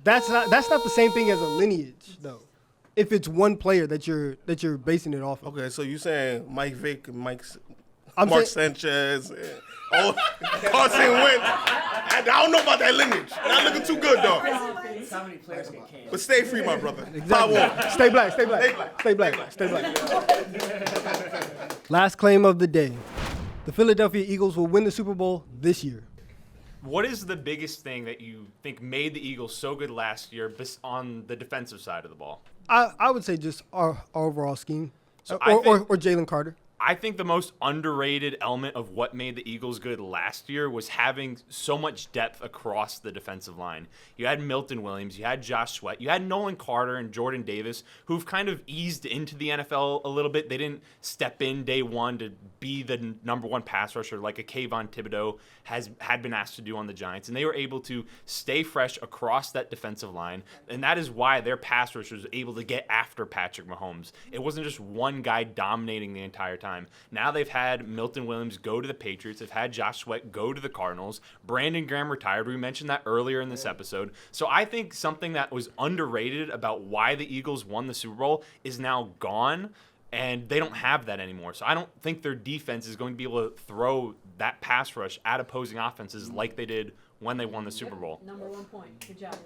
That's not the same thing as a lineage though. If it's one player that you're basing it off of. Okay, so you saying Mike Vick, Mark saying- Sanchez, and Carson Wentz. I don't know about that lineage. Not looking too good, though. How many players get canned? But stay free, my brother. Exactly. Power on. Stay black. Stay black. Stay black. Stay black. Last claim of the day: the Philadelphia Eagles will win the Super Bowl this year. What is the biggest thing that you think made the Eagles so good last year on the defensive side of the ball? I would say just our overall scheme, So or Jalen Carter. I think the most underrated element of what made the Eagles good last year was having so much depth across the defensive line. You had Milton Williams, you had Josh Sweat, you had Nolan Carter and Jordan Davis, who've kind of eased into the NFL a little bit. They didn't step in day one to be the number one pass rusher like a Kayvon Thibodeau had been asked to do on the Giants, and they were able to stay fresh across that defensive line, and that is why their pass rusher was able to get after Patrick Mahomes. It wasn't just one guy dominating the entire time. Now they've had Milton Williams go to the Patriots. They've had Josh Sweat go to the Cardinals. Brandon Graham retired. We mentioned that earlier in this episode. So I think something that was underrated about why the Eagles won the Super Bowl is now gone, and they don't have that anymore. So I don't think their defense is going to be able to throw that pass rush at opposing offenses like they did when they won the Super Bowl. Number 1 point. Good job.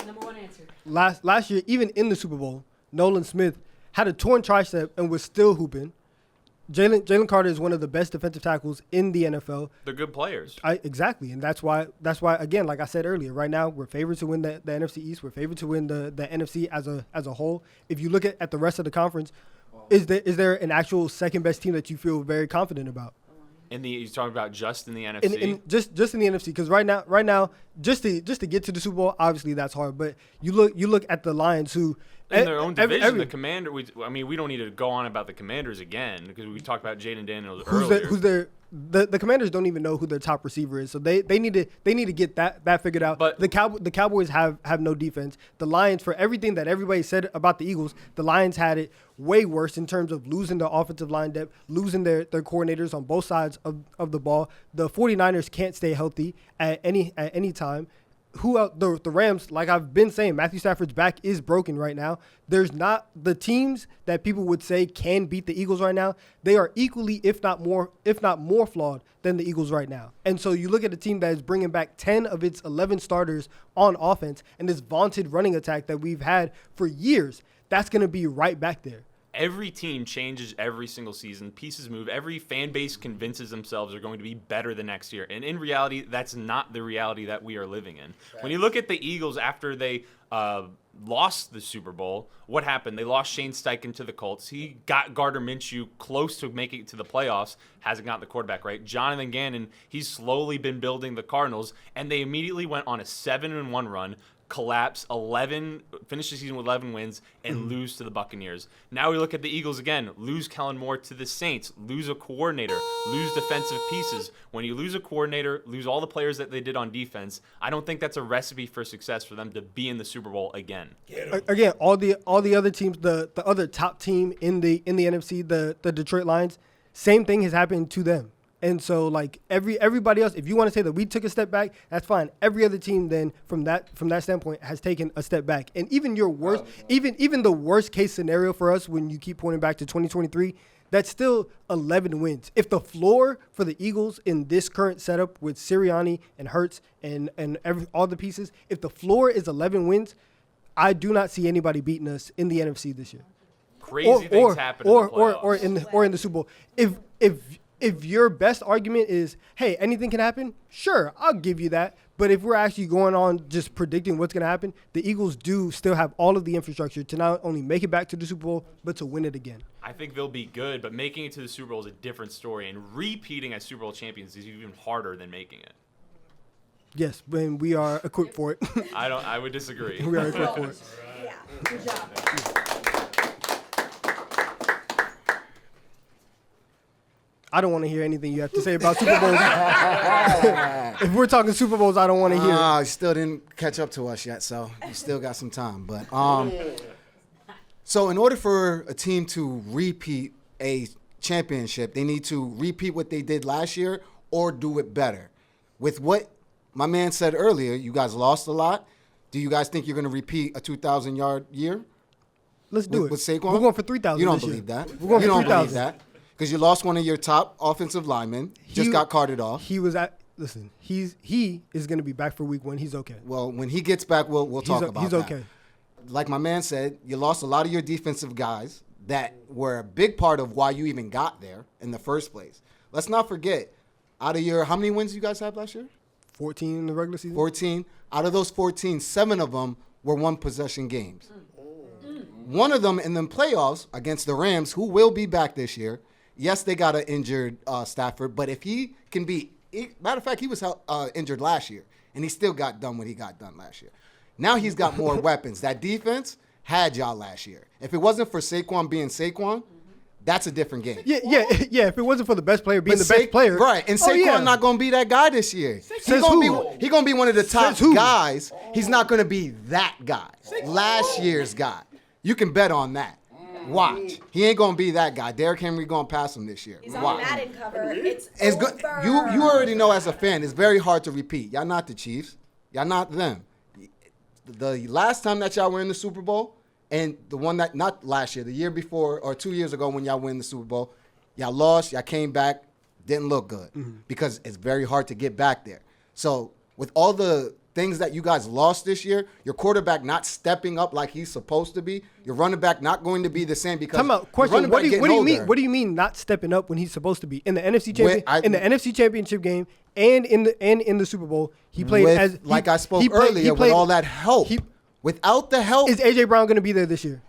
Number 1 answer. Last year, even in the Super Bowl, Nolan Smith had a torn tricep and was still hooping. Jalen Carter is one of the best defensive tackles in the NFL. They're good players. Exactly, and that's why again, like I said earlier, right now we're favored to win the NFC East. We're favored to win the NFC as a whole. If you look at the rest of the conference, is there an actual second best team that you feel very confident about? You're talking about just in the NFC? Just in the NFC, because right now, just to get to the Super Bowl, obviously that's hard. But you look at the Lions, who in their own division, the Commander. We don't need to go on about the Commanders again because we talked about Jaden Daniels earlier. The Commanders don't even know who their top receiver is, so they need to get that figured out. But the Cowboys have no defense. The Lions, for everything that everybody said about the Eagles, the Lions had it way worse in terms of losing their offensive line depth, losing their coordinators on both sides of the ball. The 49ers can't stay healthy at any time. Who else? The Rams, like I've been saying, Matthew Stafford's back is broken right now. There's not the teams that people would say can beat the Eagles right now. They are equally, if not more flawed than the Eagles right now. And so you look at a team that is bringing back 10 of its 11 starters on offense and this vaunted running attack that we've had for years. That's going to be right back there. Every team changes every single season. Pieces move. Every fan base convinces themselves they're going to be better the next year. And in reality, that's not the reality that we are living in. Right. When you look at the Eagles after they lost the Super Bowl, what happened? They lost Shane Steichen to the Colts. He got Gardner Minshew close to making it to the playoffs. Hasn't gotten the quarterback right. Jonathan Gannon, he's slowly been building the Cardinals. And they immediately went on a 7-1 run. Collapse, finish the season with 11 wins, and lose to the Buccaneers. Now we look at the Eagles again, lose Kellen Moore to the Saints, lose a coordinator, lose defensive pieces. When you lose a coordinator, lose all the players that they did on defense, I don't think that's a recipe for success for them to be in the Super Bowl again. Again, all the other teams, the other top team in the NFC, the Detroit Lions, same thing has happened to them. And so, like everybody else, if you want to say that we took a step back, that's fine. Every other team then, from that standpoint, has taken a step back. And even your worst, even the worst case scenario for us, when you keep pointing back to 2023, that's still 11 wins. If the floor for the Eagles in this current setup with Sirianni and Hurts and all the pieces, if the floor is 11 wins, I do not see anybody beating us in the NFC this year. Crazy things happen in the playoffs. or in the Super Bowl. If your best argument is, hey, anything can happen, sure, I'll give you that. But if we're actually going on just predicting what's going to happen, the Eagles do still have all of the infrastructure to not only make it back to the Super Bowl, but to win it again. I think they'll be good, but making it to the Super Bowl is a different story, and repeating as Super Bowl champions is even harder than making it. Yes, and we are equipped for it. I would disagree. We are equipped for it. Yeah. Good job. I don't want to hear anything you have to say about Super Bowls. If we're talking Super Bowls, I don't want to hear it. You still didn't catch up to us yet, so you still got some time. But so in order for a team to repeat a championship, they need to repeat what they did last year or do it better. With what my man said earlier, you guys lost a lot. Do you guys think you're going to repeat a 2,000-yard year? Let's do it. With Saquon? We're going for 3,000 You don't this year. believe that. We're going you for don't 3,000. believe that. Because you lost one of your top offensive linemen. Just got carted off. He was at. Listen, he is going to be back for week 1. He's okay. Well, when he gets back, we'll talk about that. He's okay. Like my man said, you lost a lot of your defensive guys that were a big part of why you even got there in the first place. Let's not forget, out of your, how many wins you guys had last year? 14 in the regular season. 14. Out of those 14, 7 of them were one-possession games. One of them in the playoffs against the Rams, who will be back this year. Yes, they got an injured Stafford, but if he can be – matter of fact, he was injured last year, and he still got done what he got done last year. Now he's got more weapons. That defense had y'all last year. If it wasn't for Saquon being Saquon, that's a different game. Yeah. If it wasn't for the best player being the best player. Right, and Saquon not going to be that guy this year. He's going to be one of the top guys. He's not going to be that guy, last year's guy. You can bet on that. Watch. He ain't going to be that guy. Derrick Henry going to pass him this year. He's Watch. on Madden cover. It's good. You already know as a fan, it's very hard to repeat. Y'all not the Chiefs. Y'all not them. The last time that y'all were in the Super Bowl, and the one that, not last year, the year before or 2 years ago when y'all win the Super Bowl, y'all lost, y'all came back, didn't look good because it's very hard to get back there. So with all the things that you guys lost this year, your quarterback not stepping up like he's supposed to be, your running back not going to be the same because question. What do you mean? What do you mean not stepping up when he's supposed to be in the NFC NFC Championship game and in the Super Bowl? He played I spoke earlier with all that help. Without the help, is AJ Brown going to be there this year?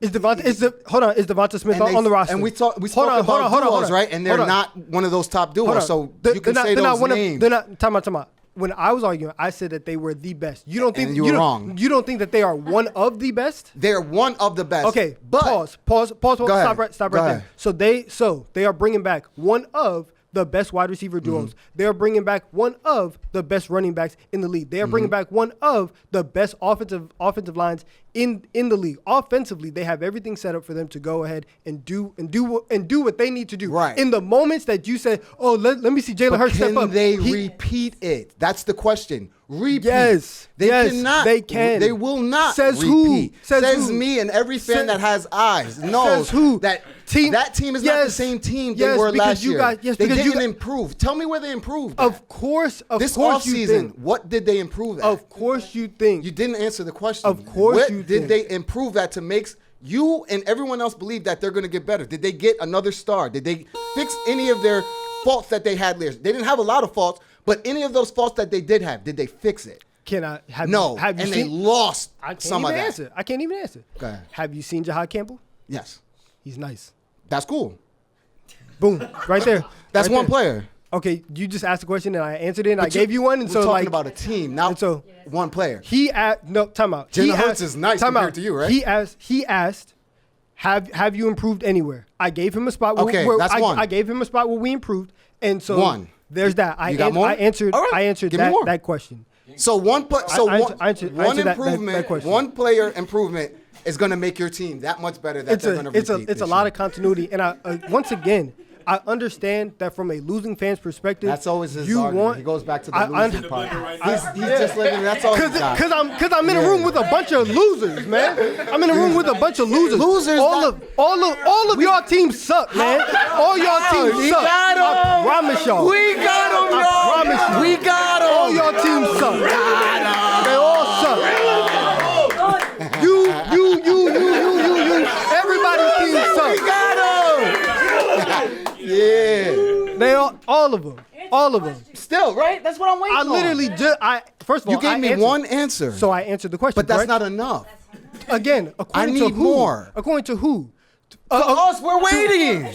Is Devonta Smith on the roster? And we spoke about duos, right? And they're not one of those top duos. So you can say those names. They're not. Time out. When I was arguing, I said that they were the best. You don't think and you were wrong. You don't think that they are one of the best? They're one of the best. Okay, but pause. Stop right Go there. So they are bringing back one of the best wide receiver duos. They are bringing back one of the best running backs in the league. They are bringing back one of the best offensive lines in the league. Offensively, they have everything set up for them to go ahead and do what they need to do. Right. In the moments that you say, "Oh, let me see Jalen Hurts step up." Can they repeat it? That's the question. Repeat. Yes. They cannot. They can. They will not. Says repeat. who? Says who? Me and every fan that has eyes knows says who? that team is not the same team they were last year. They didn't improve. Tell me where they improved. Of course. This offseason, what did they improve at? Of course you think. You didn't answer the question. Of course what you did think. they improve at to make you and everyone else believe that they're going to get better? Did they get another star? Did they fix any of their faults that they had last? They didn't have a lot of faults, but any of those faults that they did have, did they fix it? Can I have no? Have you and seen, they lost some of that. Answer. I can't even answer. Go ahead. Have you seen Jahad Campbell? Yes. He's nice. That's cool. Boom. Right there. That's right one there. player. Okay, you just asked a question and I answered it and I gave you one. And we're so talking about a team, not one player. Time out. Jalen Hurts is nice compared to you, right? He asked, have you improved anywhere? I gave him a spot where that's one. I gave him a spot where we improved. And so one. There's that. You got more? I answered that question. So one improvement, one player improvement is going to make your team that much better that they're going to repeat. It's a lot of continuity. And once again, I understand that from a losing fan's perspective. That's always his you argument. want. He goes back to the I losing part. He's just living. That's all he's got. Cause I'm in a room with a bunch of losers, man. I'm in a room with a bunch of losers. All of y'all teams suck, man. All y'all teams suck. I promise y'all. We got him, I promise you. We got him. All y'all teams suck. They all suck. You. Everybody's team suck. We got him. Yeah. They all of them. All of them. Still, right? That's what I'm waiting I on. literally first of all, You gave me one answer. So I answered the question. But that's correct? not enough. Again, according I to need who? more. According to who? Us, we're waiting.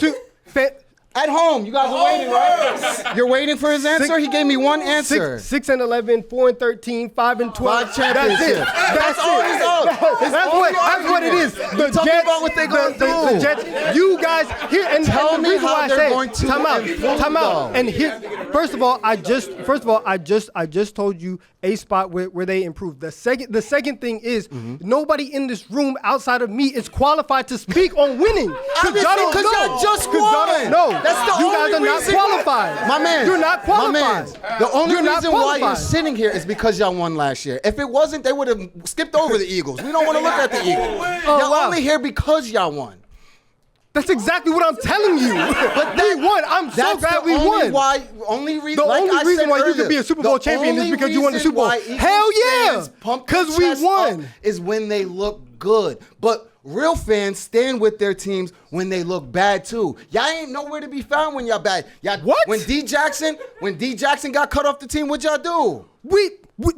At home, you guys are waiting, right? You're waiting for his answer? He gave me one answer. 6-11, 4-13, 5-12. 5 championships. That's all he's on. That's what it is. The Talking Jets, about what they're going to do. The Jets, you guys, here, and Tell the me reason how why I they're say going to time out. improve, And here, first of all, I just told you a spot where they improved. The second thing is nobody in this room outside of me is qualified to speak on winning. Because y'all just won. No. That's the you only guys are not reason. qualified. My man. You're not qualified. The only You're not reason why you're qualified. sitting here is because y'all won last year. If it wasn't, they would have skipped over the Eagles. We don't want to look at the Eagles. Y'all only here because y'all won. That's exactly what I'm telling you. But we won. I'm so glad we won. The only reason why you could be a Super Bowl champion is because you won the Super Bowl. Hell yeah! Because we won. Is when they look good. But real fans stand with their teams when they look bad too. Y'all ain't nowhere to be found when y'all bad. What? When D Jackson got cut off the team, what'd y'all do?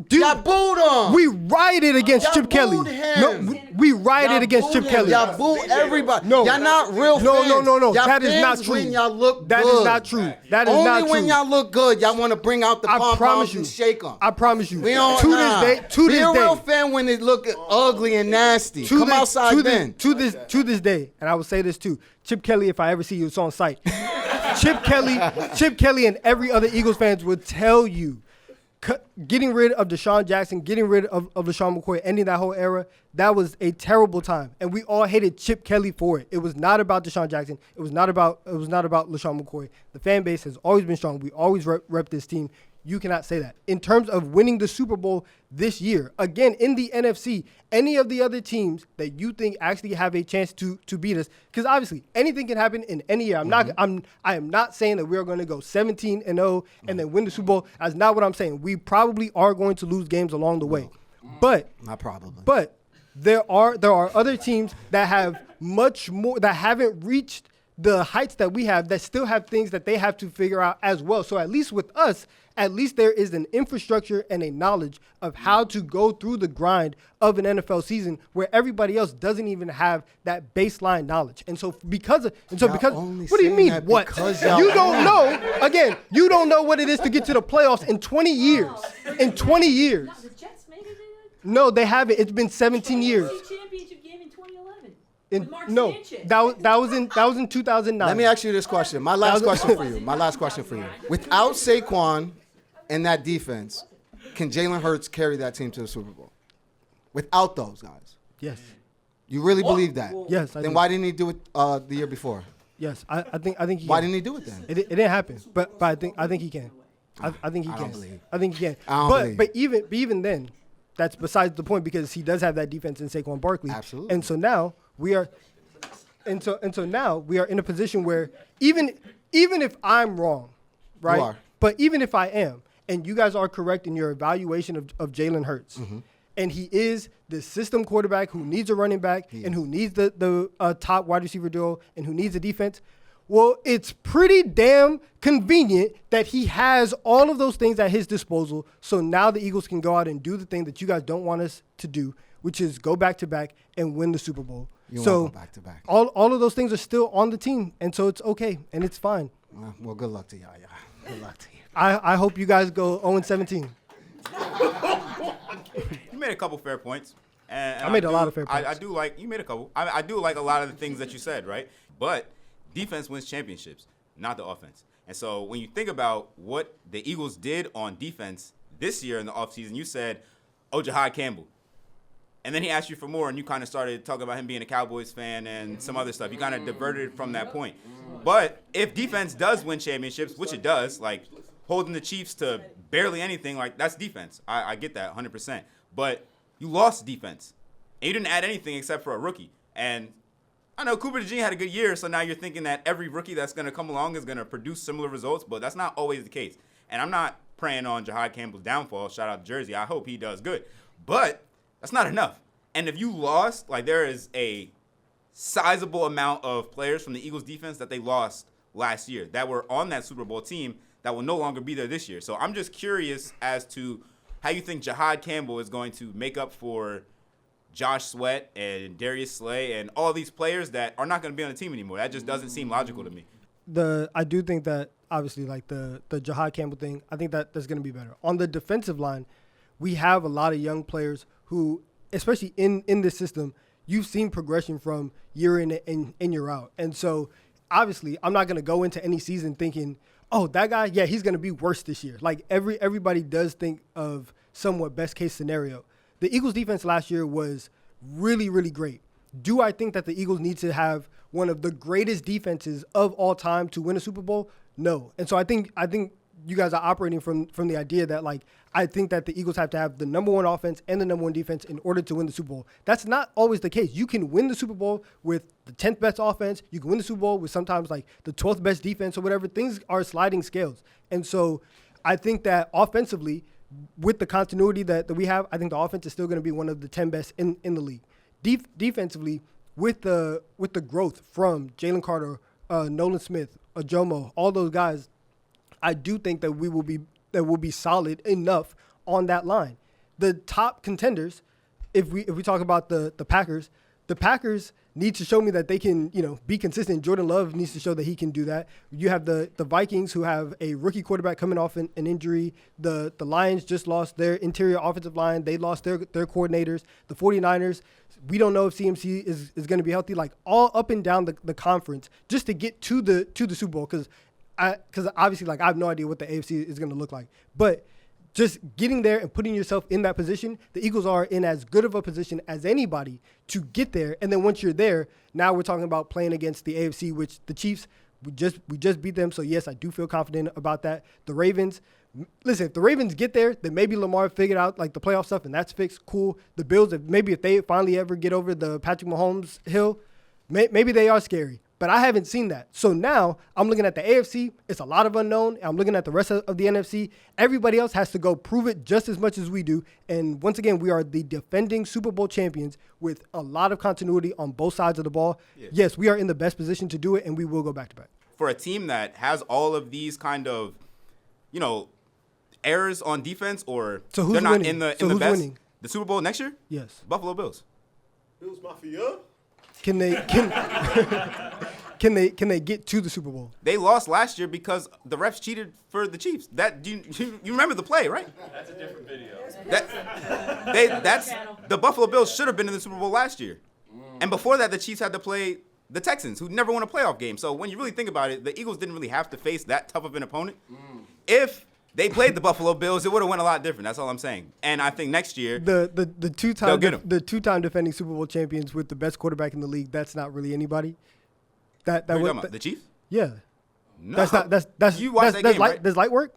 Dude, y'all booed him. We rioted against Y'all Chip Kelly. booed him. No, we rioted against Chip Kelly. Y'all booed everybody. No. Y'all not real fans. No. Y'all That is not fans true. when y'all look That good. is not true. That is Only not true. when y'all look good, y'all want to bring out the pom-poms and shake them. I promise you. We don't, to nah. this day. Be a real fan when they look ugly and nasty. Come outside then. To this day, and I will say this too. Chip Kelly, if I ever see you, it's on site. Chip Kelly and every other Eagles fans would tell you, getting rid of Deshaun Jackson, getting rid of LaShawn McCoy, ending that whole era, that was a terrible time. And we all hated Chip Kelly for it. It was not about Deshaun Jackson. It was not about LaShawn McCoy. The fan base has always been strong. We always rep this team. You cannot say that. In terms of winning the Super Bowl this year, again, in the NFC, any of the other teams that you think actually have a chance to beat us, because obviously anything can happen in any year. I am not saying that we are going to go 17-0 and then win the Super Bowl. That's not what I'm saying. We probably are going to lose games along the way. But not probably. But there are other teams that have much more, that haven't reached the heights that we have, that still have things that they have to figure out as well. So at least with us, at least there is an infrastructure and a knowledge of how to go through the grind of an NFL season where everybody else doesn't even have that baseline knowledge. And so because what do you mean what? You don't know, again, you don't know what it is to get to the playoffs in 20 years. In 20 years. No, they haven't. It's been 17 years. Championship game in 2011. No, that was in 2009. Let me ask you this question. My last question for you. Without Saquon and that defense, can Jalen Hurts carry that team to the Super Bowl? Without those guys? Yes. You really believe that? Yes. Then why didn't he do it the year before? Yes, I think he Why can. didn't he do it then? It didn't happen, but I think he can. I think he can. believe. I think he can. I don't believe. But even then, that's besides the point because he does have that defense in Saquon Barkley. Absolutely. And so now we are, and so now we are in a position where even if I'm wrong, right? You are. But even if I am, and you guys are correct in your evaluation of Jalen Hurts, and he is the system quarterback who needs a running back and who needs the top wide receiver duo and who needs a defense. Well, it's pretty damn convenient that he has all of those things at his disposal. So now the Eagles can go out and do the thing that you guys don't want us to do, which is go back-to-back and win the Super Bowl. You so want to go back-to-back. all of those things are still on the team, and so it's okay, and it's fine. Well, good luck to y'all. Good luck to you. I hope you guys go 0-17. You made a couple fair points. And I made a lot of fair points. I do like, you made a couple. I do like a lot of the things that you said, right? But defense wins championships, not the offense. And so when you think about what the Eagles did on defense this year in the offseason, you said, oh, Jahad Campbell. And then he asked you for more, and you kind of started talking about him being a Cowboys fan and some other stuff. You kind of diverted from that point. But if defense does win championships, which it does, like holding the Chiefs to barely anything, like that's defense. I get that 100%. But you lost defense. And you didn't add anything except for a rookie. And I know Cooper DeJean had a good year, so now you're thinking that every rookie that's going to come along is going to produce similar results, but that's not always the case. And I'm not praying on Jahad Campbell's downfall. Shout out to Jersey. I hope he does good. But that's not enough. And if you lost, like there is a sizable amount of players from the Eagles defense that they lost last year that were on that Super Bowl team that will no longer be there this year. So I'm just curious as to how you think Jahad Campbell is going to make up for Josh Sweat and Darius Slay and all these players that are not going to be on the team anymore. That just doesn't seem logical to me. I do think that obviously like the Jahad Campbell thing, I think that's going to be better. On the defensive line, we have a lot of young players who, especially in this system, you've seen progression from year in and year out. And so obviously I'm not going to go into any season thinking, oh, that guy, yeah, he's going to be worse this year. Like everybody does think of somewhat best case scenario. The Eagles defense last year was really, really great. Do I think that the Eagles need to have one of the greatest defenses of all time to win a Super Bowl? No. And so I think you guys are operating from the idea that, like, I think that the Eagles have to have the number one offense and the number one defense in order to win the Super Bowl. That's not always the case. You can win the Super Bowl with the 10th best offense. You can win the Super Bowl with sometimes, like, the 12th best defense or whatever. Things are sliding scales. And so I think that offensively, with the continuity that we have, I think the offense is still going to be one of the 10 best in the league. Defensively, with the growth from Jalen Carter, Nolan Smith, Ajomo, all those guys, I do think that we'll be solid enough on that line. The top contenders, if we talk about the Packers need to show me that they can, be consistent. Jordan Love needs to show that he can do that. You have the Vikings, who have a rookie quarterback coming off an injury. The Lions just lost their interior offensive line. They lost their coordinators. The 49ers, we don't know if CMC is going to be healthy. Like, all up and down the conference just to get to the Super Bowl, because obviously, like, I have no idea what the AFC is going to look like. But just getting there and putting yourself in that position, the Eagles are in as good of a position as anybody to get there. And then once you're there, now we're talking about playing against the AFC, which the Chiefs, we just beat them. So, yes, I do feel confident about that. The Ravens, listen, if the Ravens get there, then maybe Lamar figured out, like, the playoff stuff, and that's fixed. Cool. The Bills, if they finally ever get over the Patrick Mahomes hill, maybe they are scary. But I haven't seen that. So now I'm looking at the AFC. It's a lot of unknown. I'm looking at the rest of the NFC. Everybody else has to go prove it just as much as we do. And once again, we are the defending Super Bowl champions with a lot of continuity on both sides of the ball. Yeah. Yes, we are in the best position to do it, and we will go back-to-back. For a team that has all of these kind of, errors on defense, or so who's they're not winning? in the who's best. Winning? The Super Bowl next year? Yes. Buffalo Bills. Bills Mafia? Can they get to the Super Bowl? They lost last year because the refs cheated for the Chiefs. That you remember the play, right? That's a different video. The Buffalo Bills should have been in the Super Bowl last year. And before that, the Chiefs had to play the Texans, who never won a playoff game. So when you really think about it, the Eagles didn't really have to face that tough of an opponent. If they played the Buffalo Bills, it would have went a lot different. That's all I'm saying. And I think next year, the two-time defending Super Bowl champions with the best quarterback in the league, that's not really anybody. What are you talking about? The Chiefs? Yeah. No. That's you watched that game, right? Does light work?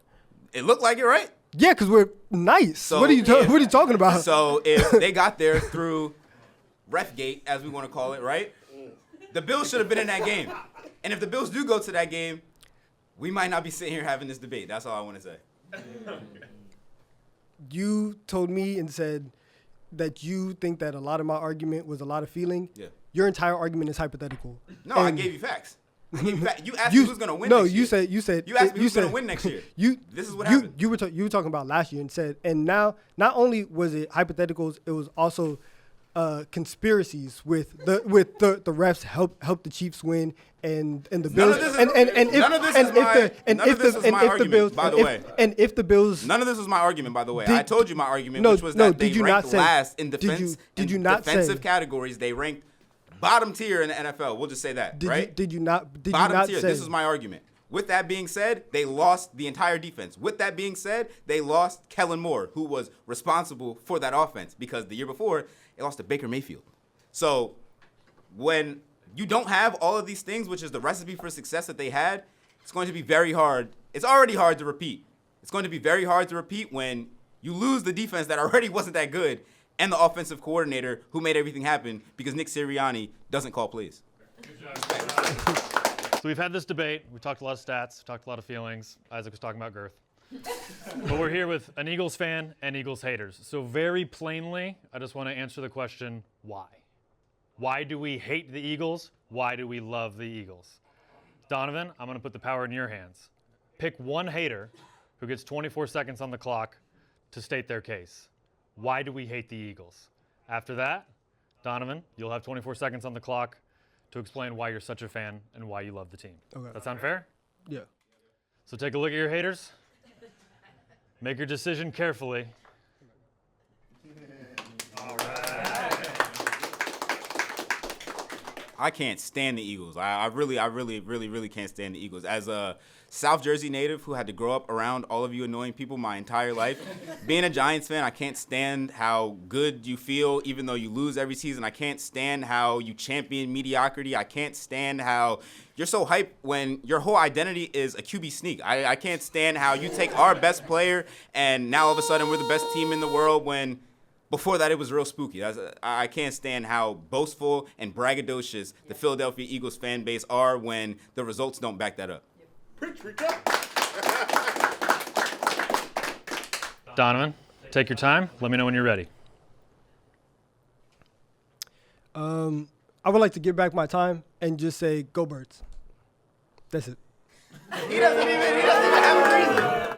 It looked like it, right? Yeah, because we're nice. So what are you talking about? So if they got there through Refgate, as we want to call it, right? The Bills should have been in that game. And if the Bills do go to that game, we might not be sitting here having this debate. That's all I want to say. You told me and said that you think that a lot of my argument was a lot of feeling. Yeah. Your entire argument is hypothetical. No, I gave you facts. You asked me who's going to win next year. You said You asked me who's going to win next year. This is what happened. You were talking about last year and said, and now not only was it hypotheticals, it was also conspiracies with the refs help the Chiefs win and the Bills none of this is my argument, by the way. And if the Bills, none of this was my argument, by the way. I told you my argument, which was that they ranked last in defense. Did you not defensive categories? They ranked bottom tier in the NFL. We'll just say that, right? Did you not bottom tier? Say, this is my argument. With that being said, they lost the entire defense. With that being said, they lost Kellen Moore, who was responsible for that offense, because the year before they lost to Baker Mayfield. So when you don't have all of these things, which is the recipe for success that they had, it's going to be very hard. It's already hard to repeat. It's going to be very hard to repeat when you lose the defense that already wasn't that good and the offensive coordinator who made everything happen because Nick Sirianni doesn't call plays. So we've had this debate. We talked a lot of stats, talked a lot of feelings. Isaac was talking about girth. But we're here with an Eagles fan and Eagles haters. So very plainly, I just want to answer the question, why? Why do we hate the Eagles? Why do we love the Eagles? Donovan, I'm going to put the power in your hands. Pick one hater who gets 24 seconds on the clock to state their case. Why do we hate the Eagles? After that, Donovan, you'll have 24 seconds on the clock to explain why you're such a fan and why you love the team. Okay. That sound fair? Yeah. So take a look at your haters. Make your decision carefully. All right. I can't stand the Eagles. I really can't stand the Eagles. As a South Jersey native who had to grow up around all of you annoying people my entire life, being a Giants fan, I can't stand how good you feel even though you lose every season. I can't stand how you champion mediocrity. I can't stand how you're so hyped when your whole identity is a QB sneak. I can't stand how you take our best player and now all of a sudden we're the best team in the world when before that, it was real spooky. I can't stand how boastful and braggadocious the Philadelphia Eagles fan base are when the results don't back that up. Donovan, take your time. Let me know when you're ready. I would like to give back my time and just say, go Birds. That's it. He doesn't even have